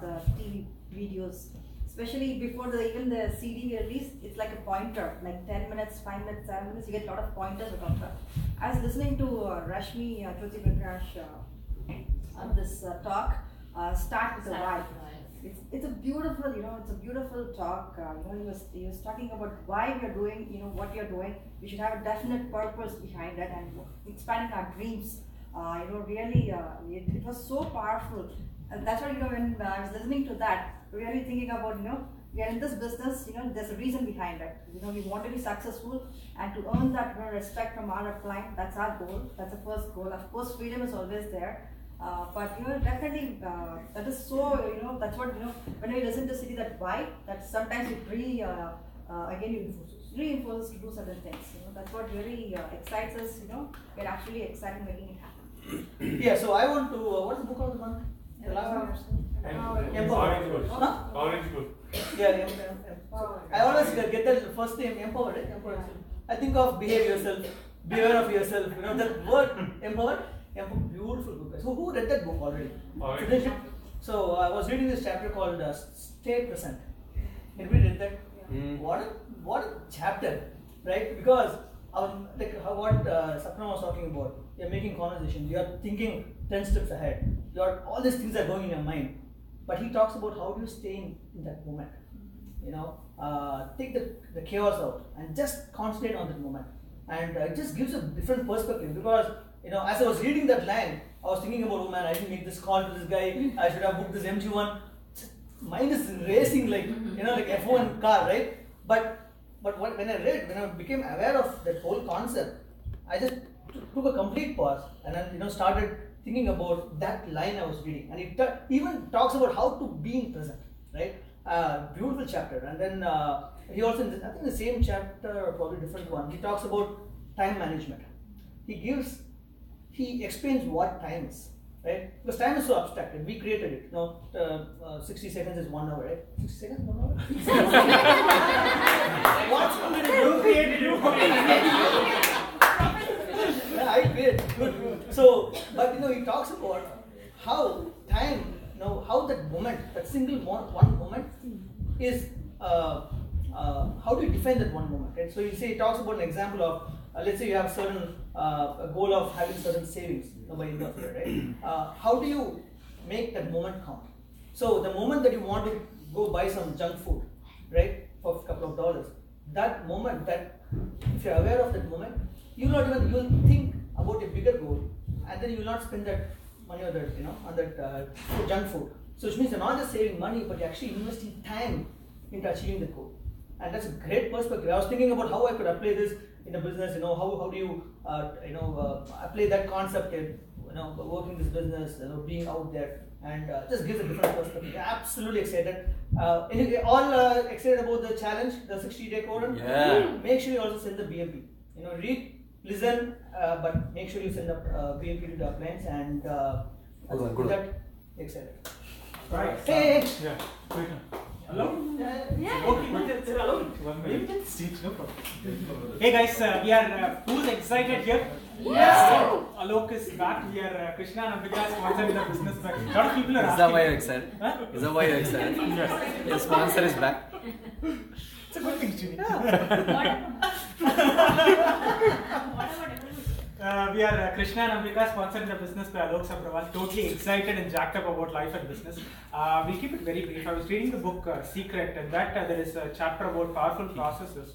the TV videos, especially before even the CD release. It's like a pointer, like 10 minutes, 5 minutes, 7 minutes. You get a lot of pointers about that. I was listening to Rashmi Jyoti Prakash on this talk. Start with the why. It's a beautiful, it's a beautiful talk. He was talking about why we are doing, what we are doing. We should have a definite purpose behind it and expanding our dreams. Really, it was so powerful. And that's why, when I was listening to that, really thinking about, we are in this business, there's a reason behind it. We want to be successful and to earn that respect from our client. That's our goal. That's the first goal. Of course, freedom is always there. But definitely that is so, that's what, when we listen to City, that why, that sometimes it reinforces to do certain things. That's what really excites us, we're actually excited making it happen. Yeah, so I want to, what's the book of the month? The last one? Empowered. Orange Book. Yeah, I always get the first name, Empowered, right? Empowered. I think of behave yourself, beware of yourself, that word, Empowered. Beautiful book. So who read that book already? So I was reading this chapter called Stay Present. Anybody read that? What a chapter, right? Because like what Sapna was talking about, you're making conversation, you're thinking 10 steps ahead, all these things are going in your mind. But he talks about how do you stay in that moment. Take the chaos out and just concentrate on that moment. And it just gives a different perspective because as I was reading that line, I was thinking about, oh man, I didn't make this call to this guy, I should have booked this MG1. Mind is racing like, like F1 car, right? But when I became aware of that whole concept, I just took a complete pause and then, started thinking about that line I was reading. And it even talks about how to be in present, right? Beautiful chapter. And then he also, I think the same chapter, or probably different one, he talks about time management. He explains what time is, right? Because time is so abstracted. We created it. 60 seconds is 1 hour, right? 60 seconds, 1 hour? You created it. Yeah, I created it. Good. So, but he talks about how time, how that moment, that one moment is, how do you define that one moment, right? So he talks about an example of, let's say you have a certain goal of having certain savings by end of year, right? How do you make that moment count? So the moment that you want to go buy some junk food, right, for a couple of dollars, that moment, that if you're aware of that moment, you'll think about a bigger goal, and then you will not spend that money on that, on that junk food. So which means you're not just saving money, but you're actually investing time into achieving the goal. And that's a great perspective. I was thinking about how I could apply this in a business. How do you apply that concept in working this business, being out there, and just gives a different perspective. Absolutely excited. Anyway, all excited about the challenge, the 60-day quorum. Yeah. Make sure you also send the BMP. Read, listen, but make sure you send the BMP to the appliance and good. That excited. Right. Hey. Yeah. Hello? Yeah. Okay, hello. 1 minute. Hey guys, we are who's excited here? Yes. Alok is back here. Krishna and Ambika is sponsoring the business back. A lot of people are asking. Is that why you're excited? Huh? Is that why you're excited? Yes. Your sponsor is back. It's a good thing, Srini. We are Krishna and Ambika, sponsored in the business by Alok Sabrawal. Totally excited and jacked up about life and business. We'll keep it very brief. I was reading the book Secret, and that there is a chapter about powerful processes.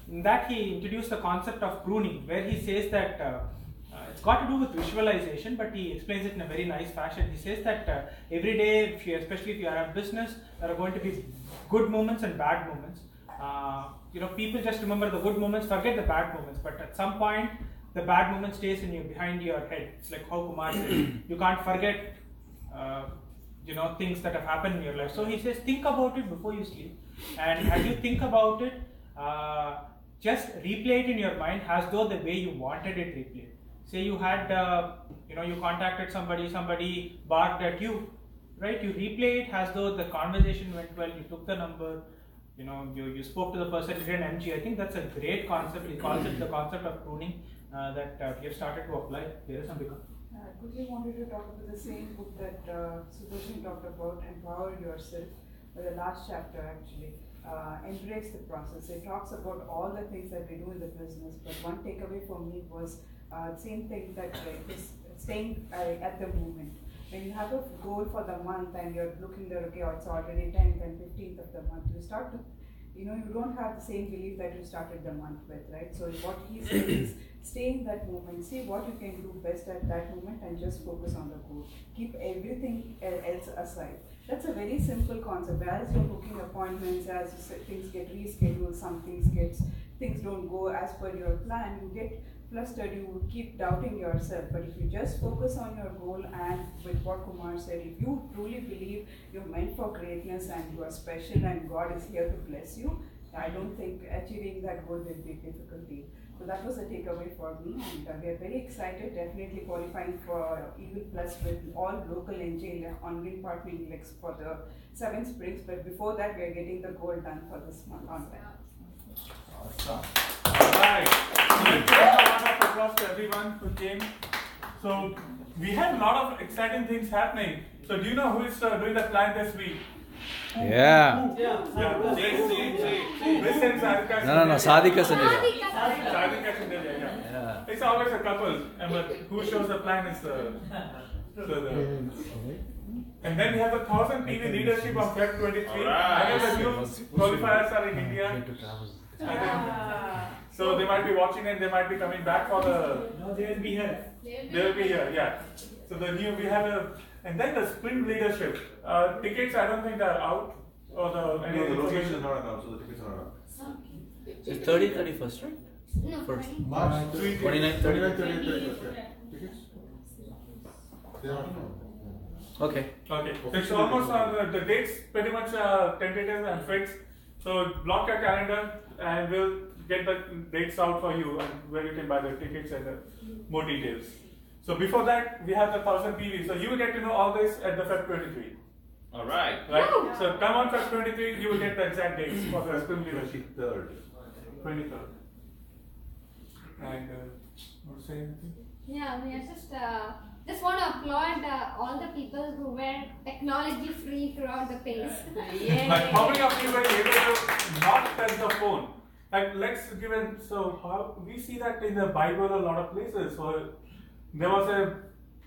In that he introduced the concept of pruning, where he says that it's got to do with visualization, but he explains it in a very nice fashion. He says that every day, especially if you are a business, there are going to be good moments and bad moments. People just remember the good moments, forget the bad moments, but at some point, the bad moment stays in you, behind your head. It's like how Kumar said, you can't forget, things that have happened in your life. So he says, think about it before you sleep, and as you think about it, just replay it in your mind as though the way you wanted it replayed. Say you had, you contacted somebody barked at you, right? You replay it as though the conversation went well, you took the number, you spoke to the person, you did an MG. I think that's a great concept. He calls it the concept of pruning that we have started to apply. There is something. I quickly wanted to talk about the same book that Sudarshan talked about, Empower Yourself, the last chapter actually. Embrace the process. It talks about all the things that we do in the business, but one takeaway for me was same thing that is staying at the moment. When you have a goal for the month and you're looking there, okay, it's already 10th and 15th of the month, you start to, you don't have the same belief that you started the month with, right? So what he says is stay in that moment, see what you can do best at that moment and just focus on the goal. Keep everything else aside. That's a very simple concept. As you're booking appointments, as things get rescheduled, things don't go as per your plan, you get flustered, you keep doubting yourself. But if you just focus on your goal, and with what Kumar said, if you truly believe you're meant for greatness and you are special and God is here to bless you, I don't think achieving that goal will be difficulty. So that was a takeaway for me, and we are very excited, definitely qualifying for Eagle Plus with all local NJ online partner leagues for the 7 Springs. But before that, we are getting the goal done for this month on time. Awesome. Alright. A round of applause to everyone who came. So we have a lot of exciting things happening. So do you know who is doing the plan this week? Yeah. No, Sadhika Sandelia. Sadhika Sandelia, yeah. It's always a couple, but who shows the plan is and then we have the 1000 PV leadership on Feb 23. I know the new qualifiers are in India. So they might be watching and they might be coming back for the. No, they will be here. They will be here, yeah. So we have and then the sprint leadership. Tickets, I don't think they're out. Or the location is not announced, so the tickets are not out. It's 30th, 31st, right? No, First. March 29th, 30th, 31st. Tickets? They are Okay. It's almost on the dates pretty much tentative and fixed. So block your calendar and we'll get the dates out for you and where you can buy the tickets and more details. So before that, we have the 1000 PV. So you will get to know all this at the Feb 23. Alright. Right? So come on Feb 23, you will get the exact dates for the sprint leadership. 23rd. And want to say anything? Yeah, we are just want to applaud all the people who were technology free throughout the Pase. Like how many of you were able to not touch the phone? Like how we see that in the Bible a lot of places. So there was a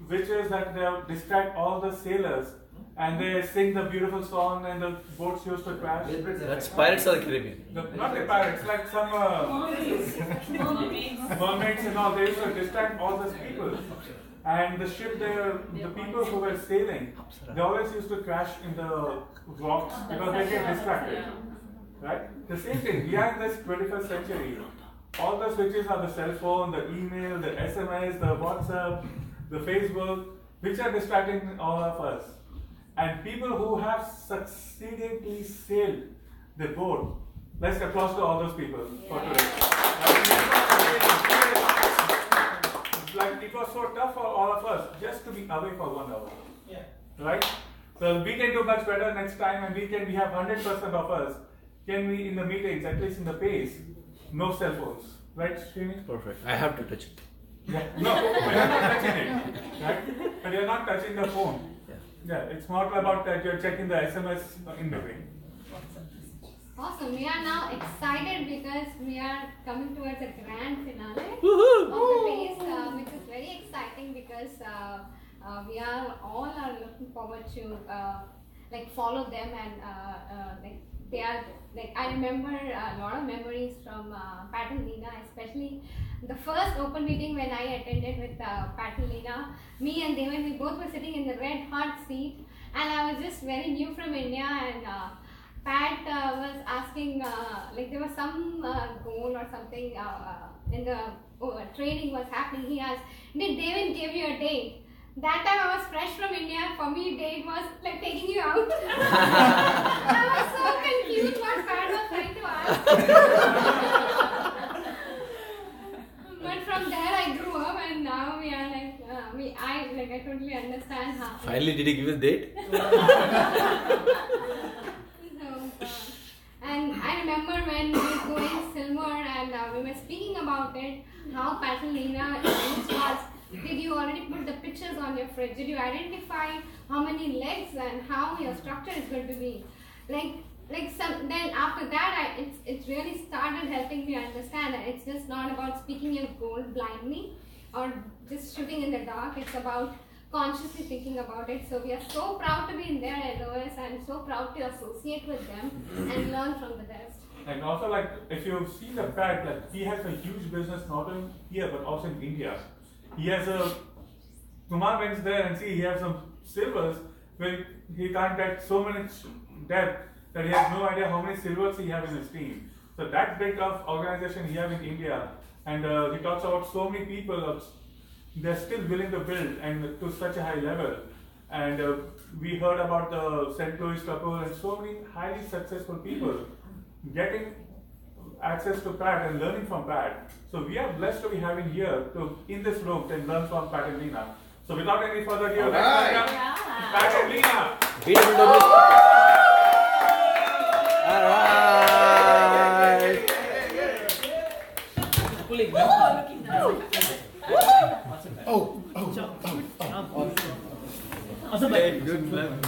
witches that they distract all the sailors and they sing the beautiful song and the boats used to crash. That's Pirates of the Caribbean. Not the pirates, like some mermaids and all. They used to distract all those people. And the ship there, the people who were sailing, they always used to crash in the rocks because they get distracted. Right? The same thing, we are in this 21st century. All the switches are the cell phone, the email, the SMS, the WhatsApp, the Facebook, which are distracting all of us. And people who have succeedingly sailed the boat, let's applause to all those people for today. Like it was so tough for all of us just to be away for 1 hour. Yeah. Right? So we can do much better next time, and we have 100% of us. Can we in the meetings, at least in the Pase, no cell phones, right, Srini? Perfect. I have to touch it. Yeah. No, you're not touching it, right? But you're not touching the phone. Yeah, it's not about that you're checking the SMS in between. Awesome. We are now excited because we are coming towards a grand finale Woohoo! of the Pase, which is very exciting because we are all looking forward to like follow them and like they are like I remember a lot of memories from Pat and Lena, especially the first open meeting when I attended with Pat and Lena. Me and Devan, we both were sitting in the red hot seat, and I was just very new from India, and Pat was asking like there was some goal or something in the training was happening. He asked, "Did Devan give you a date?" That time I was fresh from India. For me, date was like taking you out. I was so confused what Pat was trying to ask. But from there I grew up, and now we are like I totally understand how. Finally, did he give a date? And I remember when we were going silver and we were speaking about it, how Patalina was. Did you already put the pictures on your fridge? Did you identify how many legs and how your structure is going to be? Then after that, it's really started helping me understand that it's just not about speaking your goal blindly or just shooting in the dark. It's about consciously thinking about it. So we are so proud to be in their LOS and so proud to associate with them and learn from the best. And also, like, if you've seen the fact that he has a huge business not only here but also in India. He has Kumar went there and see he has some silvers where he can't get so much depth that he has no idea how many silvers he has in his team. So that big of organization he has in India, and he talks about so many people. They're still willing to build and to such a high level. And we heard about the St. Louis couple and so many highly successful people getting access to Pat and learning from Pat. So we are blessed to be having here in this room and learn from Pat and Lena. So without any further ado, let's welcome Pat and Lena. Hey, good man.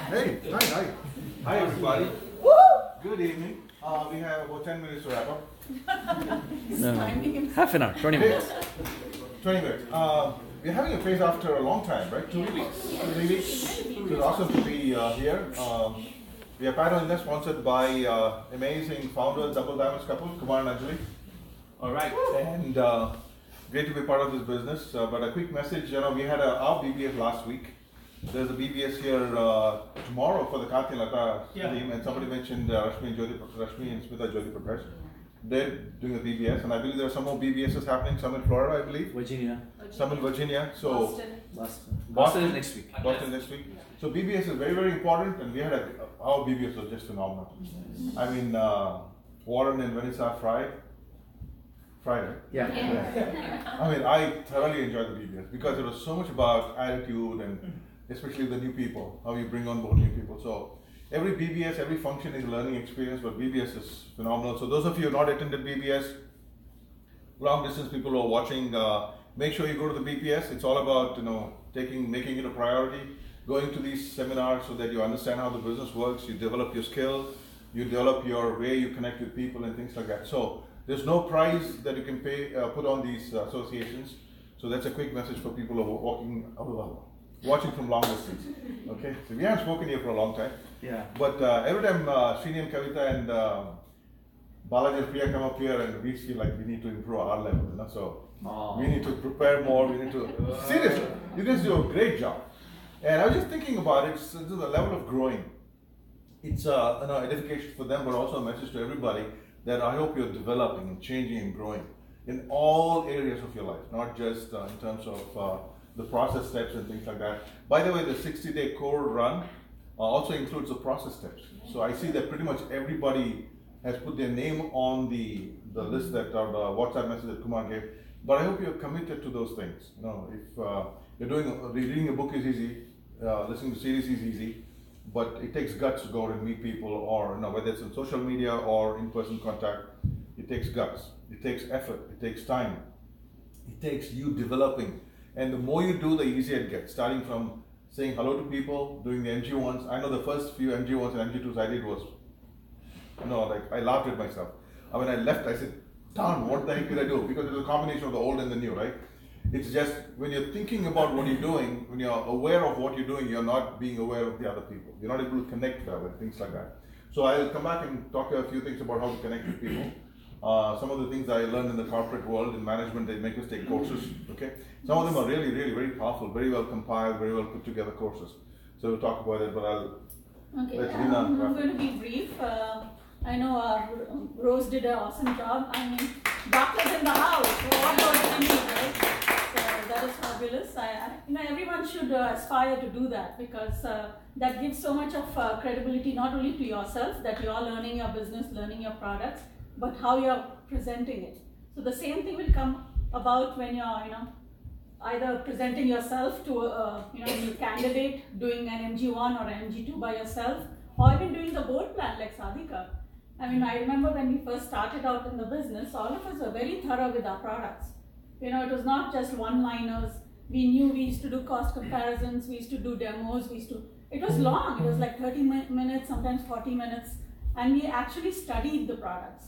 Hey, hi. Hi, everybody. Good evening. We have about 10 minutes to wrap up. No. Half an hour, 20 minutes. 20 minutes. We're having a phase after a long time, right? 2 weeks. 3 weeks. It's awesome to be here. We are part of this sponsored by amazing founder, Double Diamonds couple, Kumar and Anjali. All right. And great to be part of this business. But a quick message, we had our BBS last week. There's a BBS here tomorrow for the Karthi Lata team, and somebody mentioned Rashmi and Smita Jyoti Prakash. They're doing a BBS, and I believe there are some more BBSs happening, some in Florida, I believe. Virginia. Some in Virginia. So Boston is next week. Boston next week. So BBS is very, very important, and we had our BBS was just phenomenal. I mean, Warren and Vanessa Friday. Yeah. I mean, I thoroughly enjoyed the BBS because it was so much about attitude and especially the new people, how you bring on board new people. So every BBS, every function is a learning experience, but BBS is phenomenal. So those of you who have not attended BBS, long distance people who are watching, make sure you go to the BBS. It's all about making it a priority, going to these seminars so that you understand how the business works, you develop your skills, you develop your way you connect with people and things like that. So there's no price that you can put on these associations. So that's a quick message for people who are watching from long distance. Okay, so we haven't spoken here for a long time. Yeah. But every time Srini and Kavita and Balaji and Priya come up here, and we feel like we need to improve our level. So we need to prepare more. We need to seriously. You guys do a great job. And I was just thinking about it. This is a level of growing. It's edification for them, but also a message to everybody that I hope you're developing and changing and growing in all areas of your life, not just in terms of the process steps and things like that. By the way, the 60-day core run also includes the process steps. So I see that pretty much everybody has put their name on the list that or the WhatsApp message that Kumar gave. But I hope you're committed to those things. If you're reading a book is easy, listening to series is easy, but it takes guts to go out and meet people, or whether it's on social media or in-person contact. It takes guts. It takes effort. It takes time. It takes you developing. And the more you do, the easier it gets. Starting from saying hello to people, doing the MG1s. I know the first few MG1s and MG2s I did was I laughed at myself. When I left, I said, darn, what the heck did I do? Because it's a combination of the old and the new, right? It's just when you're thinking about what you're doing, when you're aware of what you're doing, you're not being aware of the other people. You're not able to connect well and things like that. So I'll come back and talk a few things about how to connect with people. Some of the things I learned in the corporate world, in management, they make us take courses, okay? Some of them are really, really very powerful, very well compiled, very well put together courses. So we'll talk about it, but I'm going to be brief. I know Rose did an awesome job. I mean, doctors in the house. So what more do you need, right? So that is fabulous. Everyone should aspire to do that, because that gives so much of credibility not only to yourself, that you are learning your business, learning your products, but how you are presenting it. So the same thing will come about when you're, either presenting yourself to a new candidate, doing an MG1 or an MG2 by yourself, or even doing the board plan like Sadhika. I remember when we first started out in the business, all of us were very thorough with our products. It was not just one-liners. We knew we used to do cost comparisons, we used to do demos, it was long, it was like 30 minutes, sometimes 40 minutes, and we actually studied the products.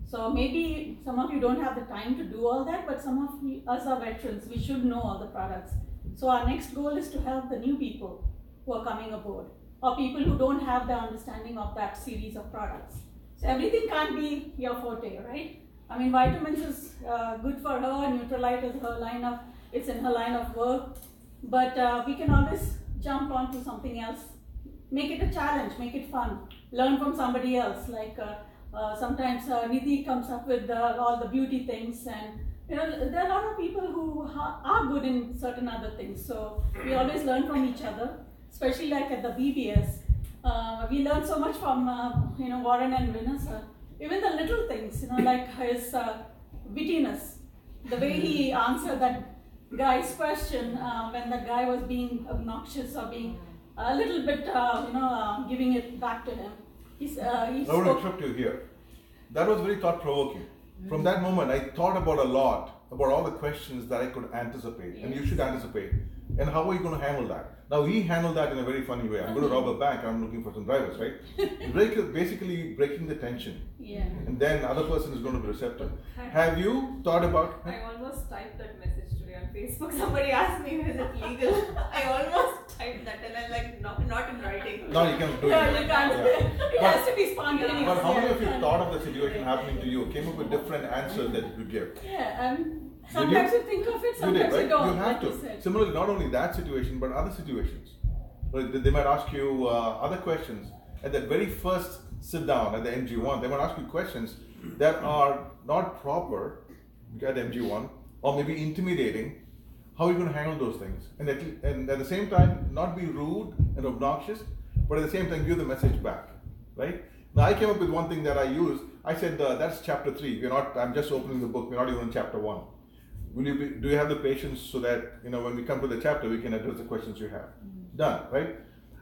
So maybe some of you don't have the time to do all that, but some of us are veterans, we should know all the products. So our next goal is to help the new people who are coming aboard, or people who don't have the understanding of that series of products. So everything can't be your forte, right? Vitamins is good for her, Neutralite is it's in her line of work, but we can always jump onto something else. Make it a challenge, make it fun. Learn from somebody else, sometimes Nidhi comes up with all the beauty things, and there are a lot of people who are good in certain other things. So we always learn from each other, especially like at the BBS. We learn so much from Warren and Vanessa. Even the little things, like his wittiness, the way he answered that guy's question when the guy was being obnoxious or being a little bit, giving it back to him. I want to interrupt you here. That was very thought-provoking. From that moment, I thought about a lot, about all the questions that I could anticipate, and you should anticipate. And how are you going to handle that? Now, he handled that in a very funny way. I'm going to rob a bank, I'm looking for some drivers, right? Basically breaking the tension. Yeah. And then the other person is going to be receptive. Have you thought about... I almost typed that message today on Facebook. Somebody asked me, is it legal? I almost typed that, and I'm like, no, not in writing. No, you can't do it. Yeah, you can't. Yeah. It has to be spontaneous. But how many of you thought of the situation happening to you, came up with different answers that you could give? Yeah, sometimes you think of it, sometimes you don't. You have to. Similarly, not only that situation, but other situations. They might ask you other questions. At that very first sit down at the MG1, they might ask you questions that are not proper at MG1, or maybe intimidating. How are you going to handle those things? And at the same time, not be rude and obnoxious, but at the same time, give the message back, right? Now, I came up with one thing that I used. I said, that's chapter 3. I'm just opening the book. We're not even in chapter 1. Do you have the patience so that, when we come to the chapter, we can address the questions you have? Done, right?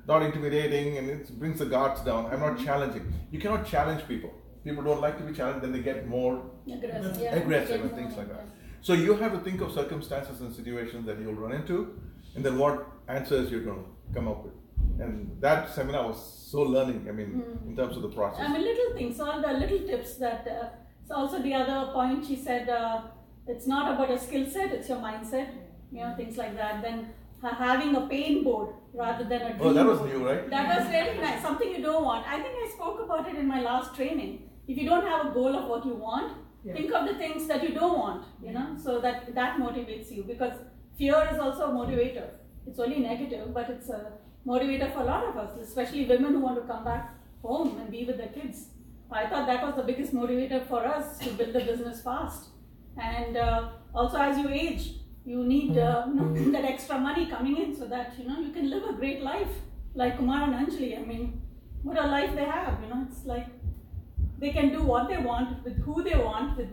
Not intimidating, and it brings the guards down. I'm not challenging. You cannot challenge people. People don't like to be challenged, then they get more aggressive and things like that. So you have to think of circumstances and situations that you'll run into, and then what answers you're going to come up with. And that seminar was so learning, in terms of the process. Little things, all the little tips that, so also the other point she said, it's not about your skill set, it's your mindset, things like that. Then having a pain board rather than a dream that was board. new, right? That was really nice, something you don't want. I think I spoke about it in my last training. If you don't have a goal of what you want, think of the things that you don't want, so that motivates you, because fear is also a motivator. It's only negative, but it's a motivator for a lot of us, especially women who want to come back home and be with their kids. I thought that was the biggest motivator for us to build the business fast. And also as you age, you need that extra money coming in so that you can live a great life like Kumar and Anjali. What a life they have, it's like they can do what they want with who they want with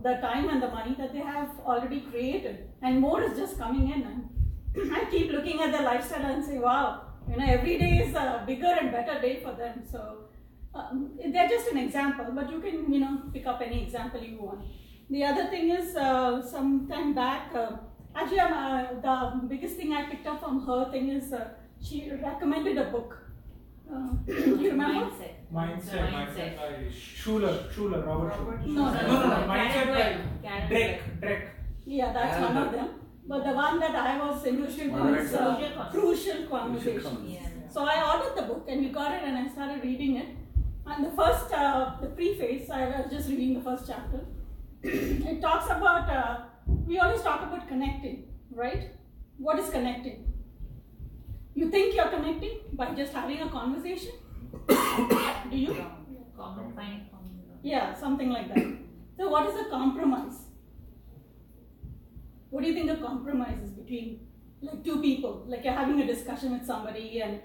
the time and the money that they have already created, and more is just coming in. And I keep looking at their lifestyle and say, wow, every day is a bigger and better day for them. So they're just an example, but you can pick up any example you want. The other thing is, some time back, actually the biggest thing I picked up from her thing is she recommended a book. Do you remember? Mindset by Schuller, Robert. No. Mindset by Drake. Yeah, that's one of them. But the one that I was interested in was Crucial Conversations. So I ordered the book and we got it and I started reading it. And the first, the preface, I was just reading the first chapter. It talks about, we always talk about connecting, right? What is connecting? You think you're connecting by just having a conversation? Do you? Yeah, something like that. So what is a compromise? What do you think a compromise is between like two people? Like you're having a discussion with somebody and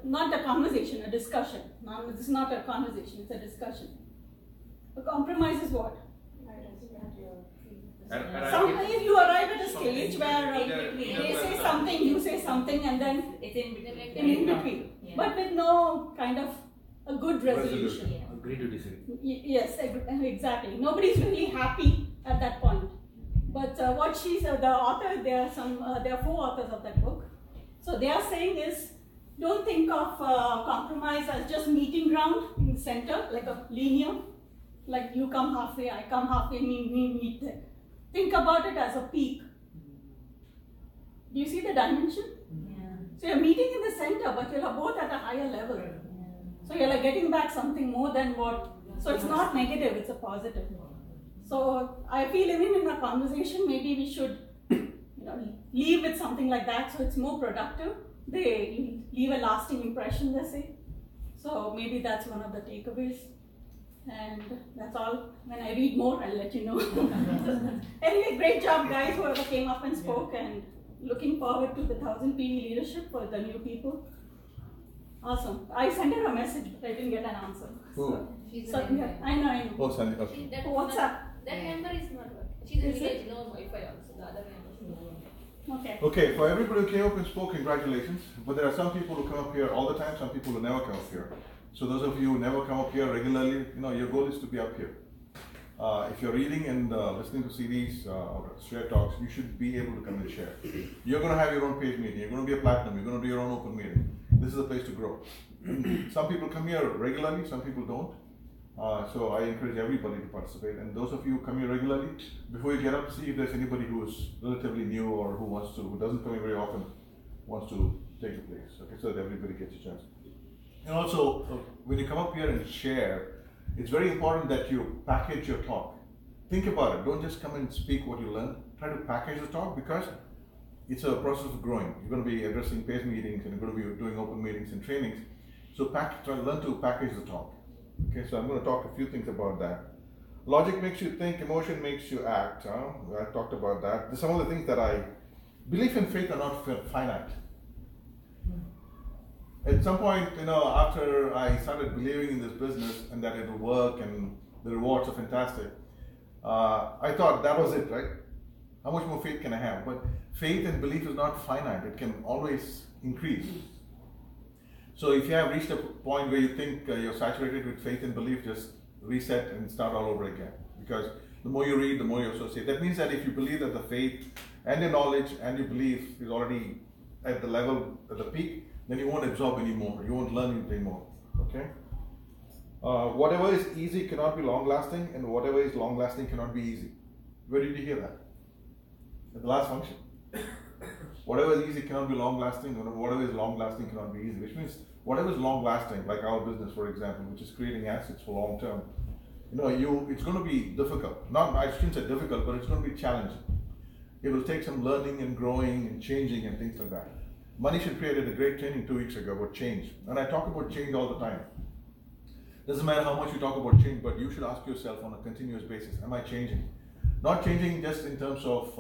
not a conversation, a discussion. No, this is not a conversation, it's a discussion. A compromise is what? Sometimes you arrive at a stage where they say something, you say something, and then it's in between. Yeah. But with no kind of a good resolution. Yeah. Agree to disagree. Yes, exactly. Nobody's really happy at that point. But what she said, the author, there are 4 authors of that book. So they are saying is, don't think of compromise as just meeting ground in the center, like a linear, like you come halfway, I come halfway, we meet there. Think about it as a peak. Do you see the dimension? Yeah. So you're meeting in the center, but you're both at a higher level. Yeah. So you're like getting back something more than what. So it's not negative; it's a positive. So I feel even in a conversation, maybe we should, leave with something like that. So it's more productive. They leave a lasting impression, they say. So maybe that's one of the takeaways. And that's all. When I read more, I'll let you know. Anyway, great job, guys, whoever came up and spoke, and looking forward to the 1000 PV leadership for the new people. Awesome. I sent her a message, but I didn't get an answer. Who? Yeah, I know. Oh, Sandy, okay. What's up? That member is not working. She's in village, no Wi-Fi also. The other member. Okay. Okay, for everybody who came up and spoke, congratulations. But there are some people who come up here all the time, some people who never come up here. So those of you who never come up here regularly, your goal is to be up here. If you're reading and listening to CDs or share talks, you should be able to come and share. You're going to have your own page meeting. You're going to be a platinum. You're going to do your own open meeting. This is a place to grow. Some people come here regularly, some people don't. So I encourage everybody to participate. And those of you who come here regularly, before you get up, see if there's anybody who is relatively new or who doesn't come here very often, wants to take the place. Okay, so that everybody gets a chance. And also, when you come up here and share, it's very important that you package your talk. Think about it. Don't just come and speak what you learn. Try to package the talk because it's a process of growing. You're going to be addressing Pase meetings and you're going to be doing open meetings and trainings. So try to learn to package the talk. Okay, so I'm going to talk a few things about that. Logic makes you think, emotion makes you act. I talked about that. Some of the things that belief and faith are not finite. At some point, after I started believing in this business and that it will work and the rewards are fantastic, I thought that was it, right? How much more faith can I have? But faith and belief is not finite. It can always increase. So if you have reached a point where you think you're saturated with faith and belief, just reset and start all over again. Because the more you read, the more you associate. That means that if you believe that the faith and your knowledge and your belief is already at the level, at the peak, then you won't absorb anymore. You won't learn anything more. Okay? Whatever is easy cannot be long-lasting, and whatever is long-lasting cannot be easy. Where did you hear that? At the last function. Whatever is easy cannot be long-lasting, whatever is long-lasting cannot be easy. Which means whatever is long-lasting, like our business, for example, which is creating assets for long-term, it's going to be difficult. I shouldn't say difficult, but it's going to be challenging. It will take some learning and growing and changing and things like that. Manish created a great training 2 weeks ago about change. And I talk about change all the time. Doesn't matter how much you talk about change, but you should ask yourself on a continuous basis, am I changing? Not changing just in terms of,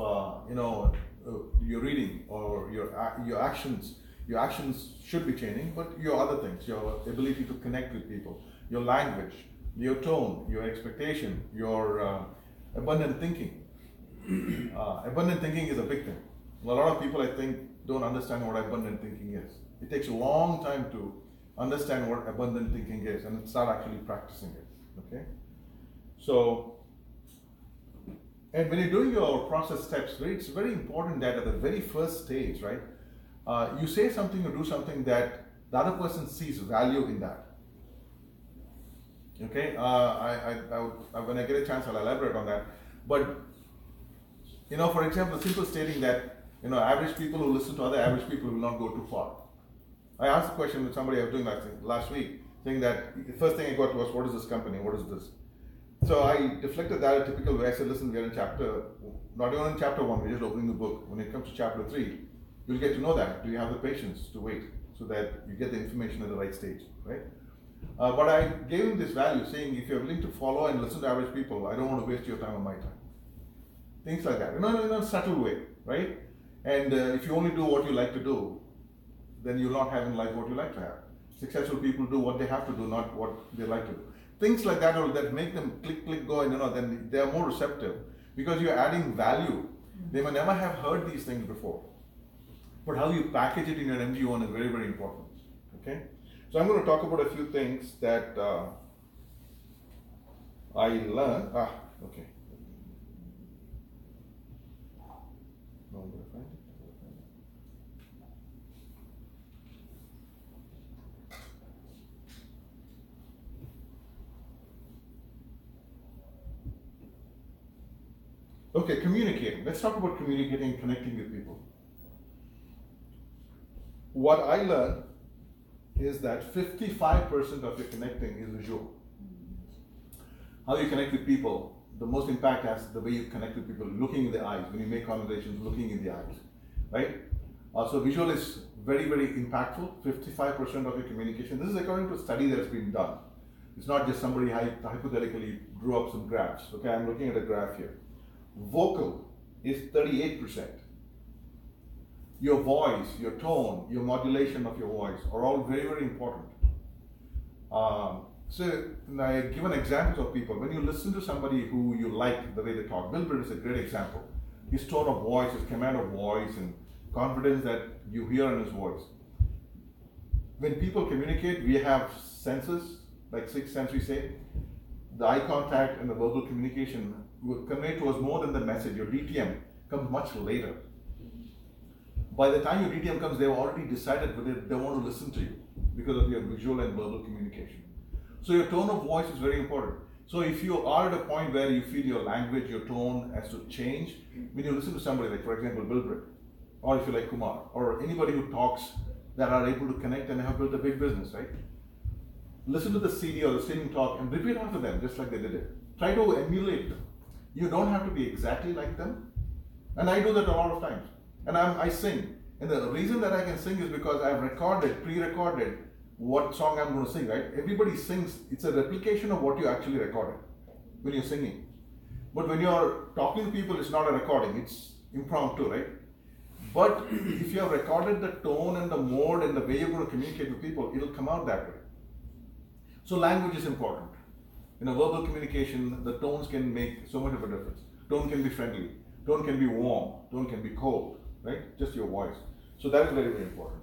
your reading or your actions. Your actions should be changing, but your other things, your ability to connect with people, your language, your tone, your expectation, your abundant thinking. Abundant thinking is a big thing. A lot of people, I think, don't understand what abundant thinking is. It takes a long time to understand what abundant thinking is and start actually practicing it. Okay? So, and when you're doing your process steps, it's very important that at the very first stage, right, you say something or do something that the other person sees value in that. Okay, when I get a chance, I'll elaborate on that. But, for example, simple stating that, average people who listen to other average people will not go too far. I asked a question with somebody I was doing last week, saying that the first thing I got was, what is this company? What is this? So I deflected that a typical way. I said, listen, we're in not even in chapter 1, we're just opening the book. When it comes to chapter 3, you'll get to know that. Do you have the patience to wait so that you get the information at the right stage, right? But I gave him this value, saying, if you're willing to follow and listen to average people, I don't want to waste your time or my time. Things like that, in a subtle way, right? And if you only do what you like to do, then you'll not have in life what you like to have. Successful people do what they have to do, not what they like to do. Things like that, or that make them click, go, and then they are more receptive because you're adding value. They may never have heard these things before, but how you package it in your MG1 is very, very important. Okay, so I'm going to talk about a few things that I learned. Okay. No, I'm going to find it. Okay, communicating. Let's talk about communicating and connecting with people. What I learned is that 55% of your connecting is visual. How you connect with people, the most impact has the way you connect with people, looking in the eyes. When you make conversations, looking in the eyes, right? So visual is very, very impactful. 55% of your communication. This is according to a study that's been done. It's not just somebody hypothetically drew up some graphs. Okay, I'm looking at a graph here. Vocal is 38%. Your voice, your tone, your modulation of your voice are all very, very important. So I give an example of people. When you listen to somebody who you like the way they talk, Bill Burr is a great example. His tone of voice, his command of voice, and confidence that you hear in his voice. When people communicate, we have senses, like sixth sense we say. The eye contact and the verbal communication will convey to us more than the message. Your DTM comes much later. By the time your DTM comes, they've already decided whether they want to listen to you because of your visual and verbal communication. So your tone of voice is very important. So if you are at a point where you feel your language, your tone has to change, when you listen to somebody like, for example, Bill Britt, or if you like Kumar, or anybody who talks that are able to connect and have built a big business, right? Listen to the CD or the streaming talk and repeat after them, just like they did it. Try to emulate them. You don't have to be exactly like them. And I do that a lot of times. And I sing. And the reason that I can sing is because I've pre-recorded what song I'm going to sing, right? Everybody sings. It's a replication of what you actually recorded when you're singing. But when you're talking to people, it's not a recording. It's impromptu, right? But if you have recorded the tone and the mode and the way you're going to communicate with people, it'll come out that way. So language is important. In a verbal communication, the tones can make so much of a difference. Tone can be friendly. Tone can be warm. Tone can be cold, right? Just your voice. So that is very, very important.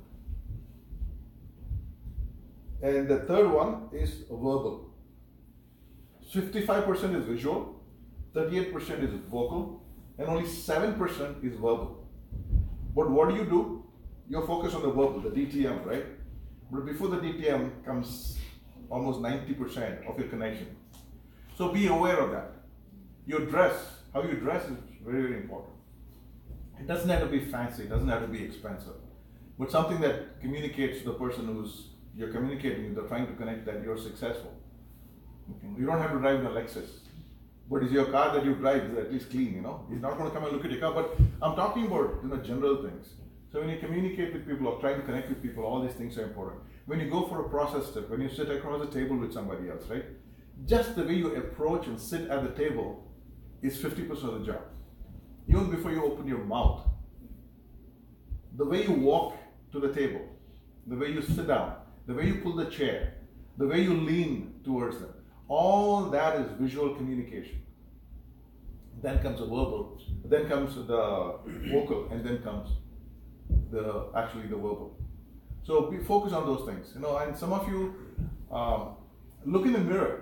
And the third one is verbal. 55% is visual, 38% is vocal, and only 7% is verbal. But what do? You're focused on the verbal, the DTM, right? But before the DTM comes almost 90% of your connection. So be aware of that. Your dress, how you dress is very, very important. It doesn't have to be fancy, it doesn't have to be expensive, but something that communicates to the person who's you're communicating with, they're trying to connect that you're successful. Okay? You don't have to drive in a Lexus, but is your car that you drive is at least clean, He's not going to come and look at your car, but I'm talking about, general things. So when you communicate with people or try to connect with people, all these things are important. When you go for a process step, when you sit across the table with somebody else, right? Just the way you approach and sit at the table is 50% of the job. Even before you open your mouth, the way you walk to the table, the way you sit down, the way you pull the chair, the way you lean towards them, all that is visual communication. Then comes the verbal, then comes the vocal, and then comes the verbal. So be focused on those things, and some of you look in the mirror.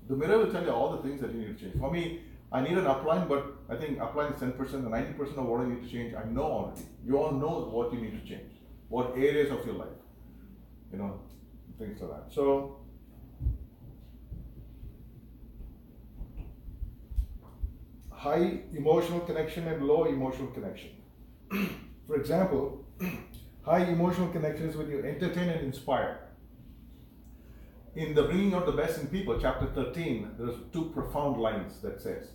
The mirror will tell you all the things that you need to change. For me, I need an upline, but I think upline is 10%, and 90% of what I need to change, I know already. You all know what you need to change. what areas of your life, things like that. So, high emotional connection and low emotional connection. For example, high emotional connection is when you entertain and inspire. In the Bringing Out the Best in People, chapter 13, there's 2 profound lines that says,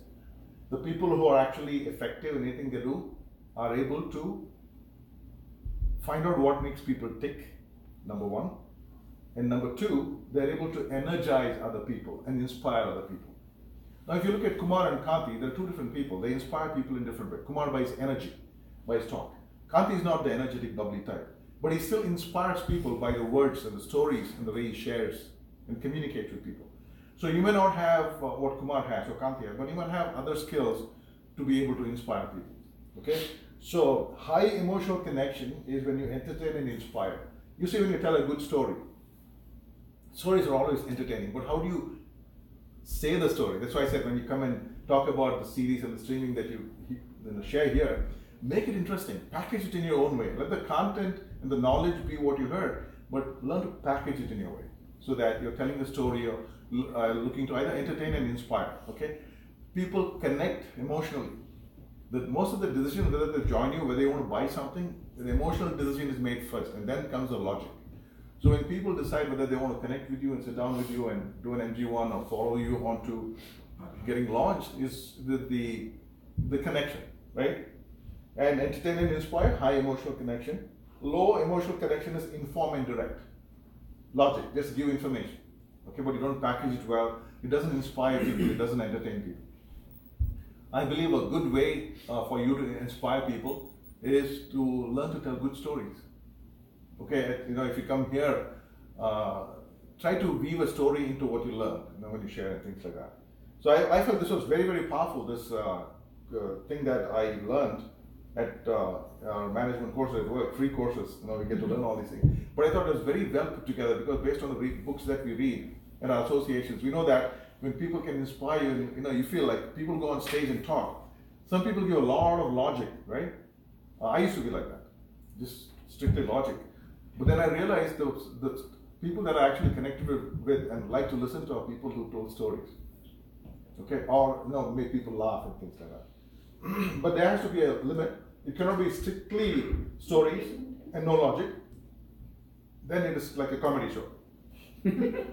the people who are actually effective in anything they do are able to find out what makes people tick, number 1. And number 2, they're able to energize other people and inspire other people. Now, if you look at Kumar and Kanti, they're 2 different people. They inspire people in different ways. Kumar by his energy, by his talk. Kanti is not the energetic, bubbly type, but he still inspires people by the words and the stories and the way he shares and communicates with people. So you may not have what Kumar has or Kanti has, but you might have other skills to be able to inspire people. Okay? So high emotional connection is when you entertain and inspire. You see, when you tell a good story, stories are always entertaining, but how do you say the story? That's why I said when you come and talk about the series and the streaming that you share here, make it interesting. Package it in your own way. Let the content and the knowledge be what you heard, but learn to package it in your way so that you're telling the story or looking to either entertain and inspire. Okay? People connect emotionally. Most of the decision, whether they join you, whether you want to buy something, the emotional decision is made first, and then comes the logic. So when people decide whether they want to connect with you and sit down with you and do an MG1 or follow you on to getting launched, is the connection, right? And entertain and inspire, high emotional connection. Low emotional connection is inform and direct. Logic, just give information. Okay, but you don't package it well. It doesn't inspire people, it doesn't entertain people. I believe a good way for you to inspire people is to learn to tell good stories. Okay, if you come here, try to weave a story into what you learn, when you share and things like that. So I felt this was very, very powerful, this thing that I learned at our management courses, free courses, we get to learn all these things. But I thought it was very well put together because based on the books that we read and our associations, we know that when people can inspire you, you feel like people go on stage and talk. Some people give a lot of logic, right? I used to be like that, just strictly logic. But then I realized the people that I actually connected with and like to listen to are people who told stories. Okay, or make people laugh and things like that. But there has to be a limit. It cannot be strictly stories and no logic. Then it is like a comedy show.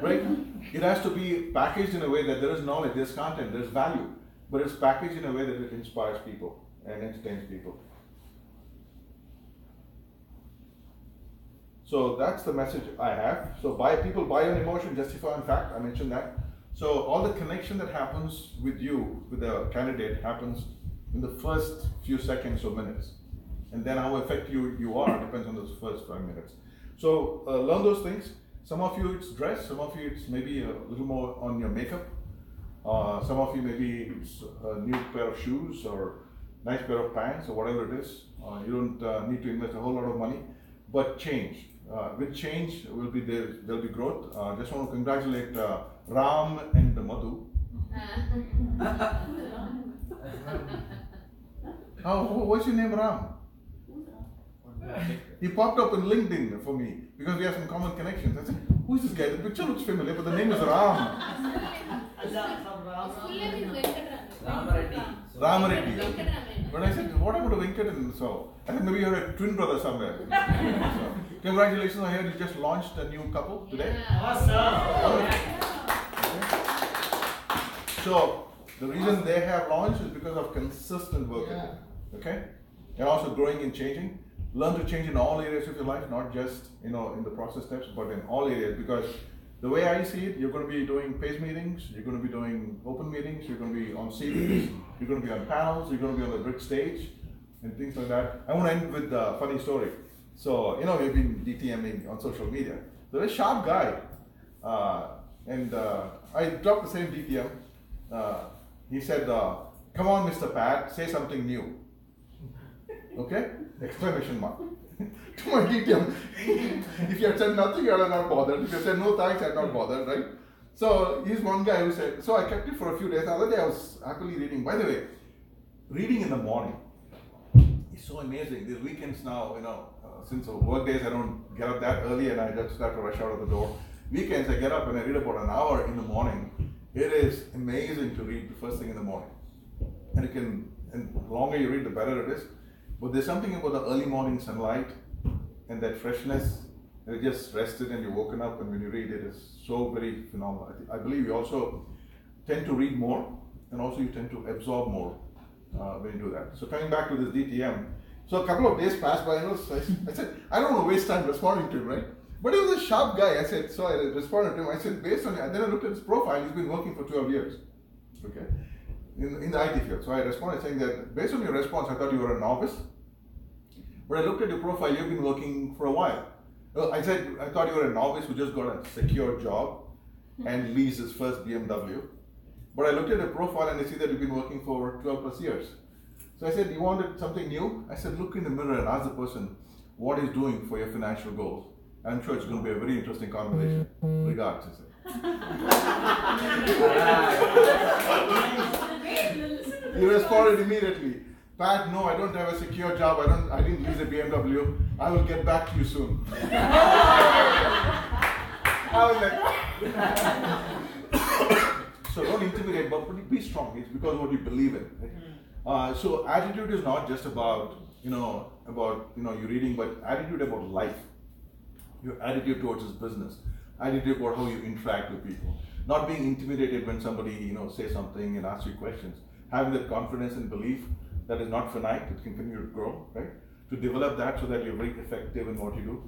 Right? It has to be packaged in a way that there is knowledge, there's content, there's value, but it's packaged in a way that it inspires people and entertains people. So that's the message I have. So people buy on emotion, justify on fact. I mentioned that. So all the connection that happens with you, with the candidate, happens in the first few seconds or minutes. And then how effective you are depends on those first 5 minutes. So learn those things. Some of you it's dress, some of you it's maybe a little more on your makeup. Some of you maybe it's a new pair of shoes or nice pair of pants or whatever it is. You don't need to invest a whole lot of money, but change. With change there'll be growth. Just want to congratulate Ram and Madhu. What's your name, Ram? He popped up in LinkedIn for me because we have some common connections. I said, who is this guy? The picture looks familiar, but the name is Ram. Ramareddy. But I said, what about Venkat? And so I said, maybe you're a twin brother somewhere. So, congratulations, I heard you just launched a new couple today. Awesome. So the reason they have launched is because of consistent work. Okay? And also growing and changing. Learn to change in all areas of your life, not just in the process steps, but in all areas. Because the way I see it, you're going to be doing Pase meetings, you're going to be doing open meetings, you're going to be on CVs, you're going to be on panels, you're going to be on the big stage, and things like that. I want to end with a funny story. So, we've been DTMing on social media. There's a sharp guy, and I dropped the same DTM. He said, come on, Mr. Pat, say something new. Okay? Exclamation mark. To my DTM. If you had said nothing, I would not bothered. If you said no thanks, I had not bothered, right? So he's one guy who said, so I kept it for a few days. The other day I was happily reading. By the way, reading in the morning is It's so amazing. These weekends now, since work days I don't get up that early and I just have to rush out of the door. Weekends I get up and I read about an hour in the morning. It is amazing to read the first thing in the morning. And the longer you read, the better it is. But there's something about the early morning sunlight and that freshness. You just rested and you're woken up, and when you read it is so very phenomenal. I believe you also tend to read more, and also you tend to absorb more when you do that. So coming back to this DTM, so a couple of days passed by, and I said, I don't want to waste time responding to him, right? But he was a sharp guy. I said, so I responded to him. I said, based on, and then I looked at his profile. He's been working for 12 years, okay, in the IT field. So I responded saying that based on your response, I thought you were a novice. But I looked at your profile. You've been working for a while. I said, I thought you were a novice who just got a secure job and leased his first BMW. But I looked at your profile and I see that you've been working for 12 plus years. So I said, you wanted something new? I said, look in the mirror and ask the person what he's doing for your financial goals. And I'm sure it's going to be a very interesting conversation. Regards, he said. He responded immediately. Pat, no, I don't have a secure job. I didn't lease a BMW. I will get back to you soon. I was like, so don't intimidate, but be strong. It's because of what you believe in. Right? So attitude is not just about you reading, but attitude about life. Your attitude towards this business, attitude about how you interact with people, not being intimidated when somebody says something and asks you questions, having that confidence and belief that is not finite, it can continue to grow, right? To develop that so that you're very effective in what you do.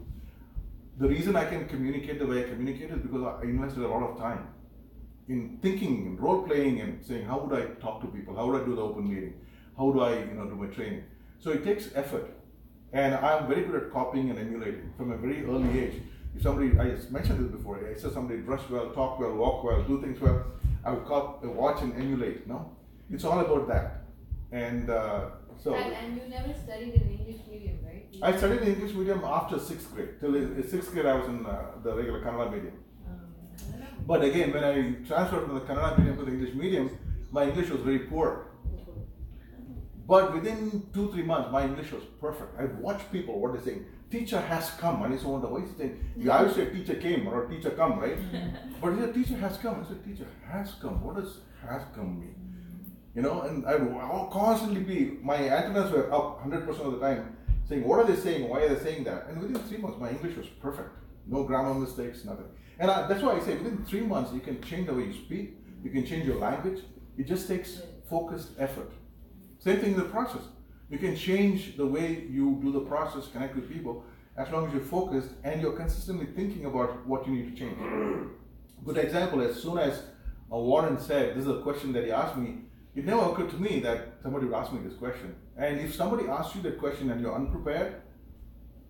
The reason I can communicate the way I communicate is because I invested a lot of time in thinking and role playing and saying, how would I talk to people? How would I do the open meeting? How do I do my training? So it takes effort. And I'm very good at copying and emulating from a very early age. If somebody, I mentioned this before, I said somebody dress well, talk well, walk well, do things well, I would watch and emulate, It's all about that. And And you never studied in English medium, right? I studied in English medium after 6th grade. Till 6th grade I was in the regular Kannada medium. But again, when I transferred from the Kannada medium to the English medium, my English was very poor. But within 2-3 months, my English was perfect. I watched people, what they're saying, teacher has come. And I used to wonder, what is he saying? I would say teacher came or teacher come, right? But he said, teacher has come. I said, teacher has come. What does has come mean? And I would constantly be, my antennas were up 100% of the time, saying, what are they saying? Why are they saying that? And within 3 months, my English was perfect. No grammar mistakes, nothing. And that's why I say, within 3 months, you can change the way you speak. You can change your language. It just takes focused effort. Same thing in the process. You can change the way you do the process, connect with people, as long as you're focused and you're consistently thinking about what you need to change. Good example, as soon as Warren said, this is a question that he asked me, it never occurred to me that somebody would ask me this question. And if somebody asks you that question and you're unprepared,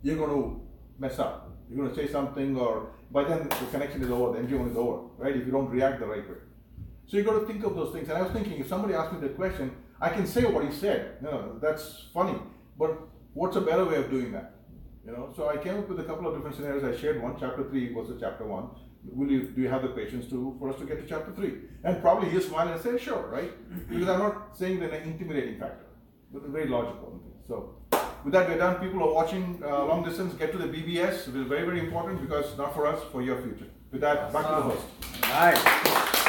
you're going to mess up. You're going to say something, or by then the connection is over, the engagement is over, right? If you don't react the right way. So you've got to think of those things. And I was thinking, if somebody asked me that question, I can say what he said. No, that's funny. But what's a better way of doing that? So I came up with a couple of different scenarios. I shared one. Chapter 3 was the chapter 1. Do you have the patience for us to get to chapter 3? And probably he'll smile and say, sure, right? Because I'm not saying that an intimidating factor, but very logical. So with that, we're done. People who are watching long distance, get to the BBS. It is very, very important because not for us, for your future. With that, back to the host. All right.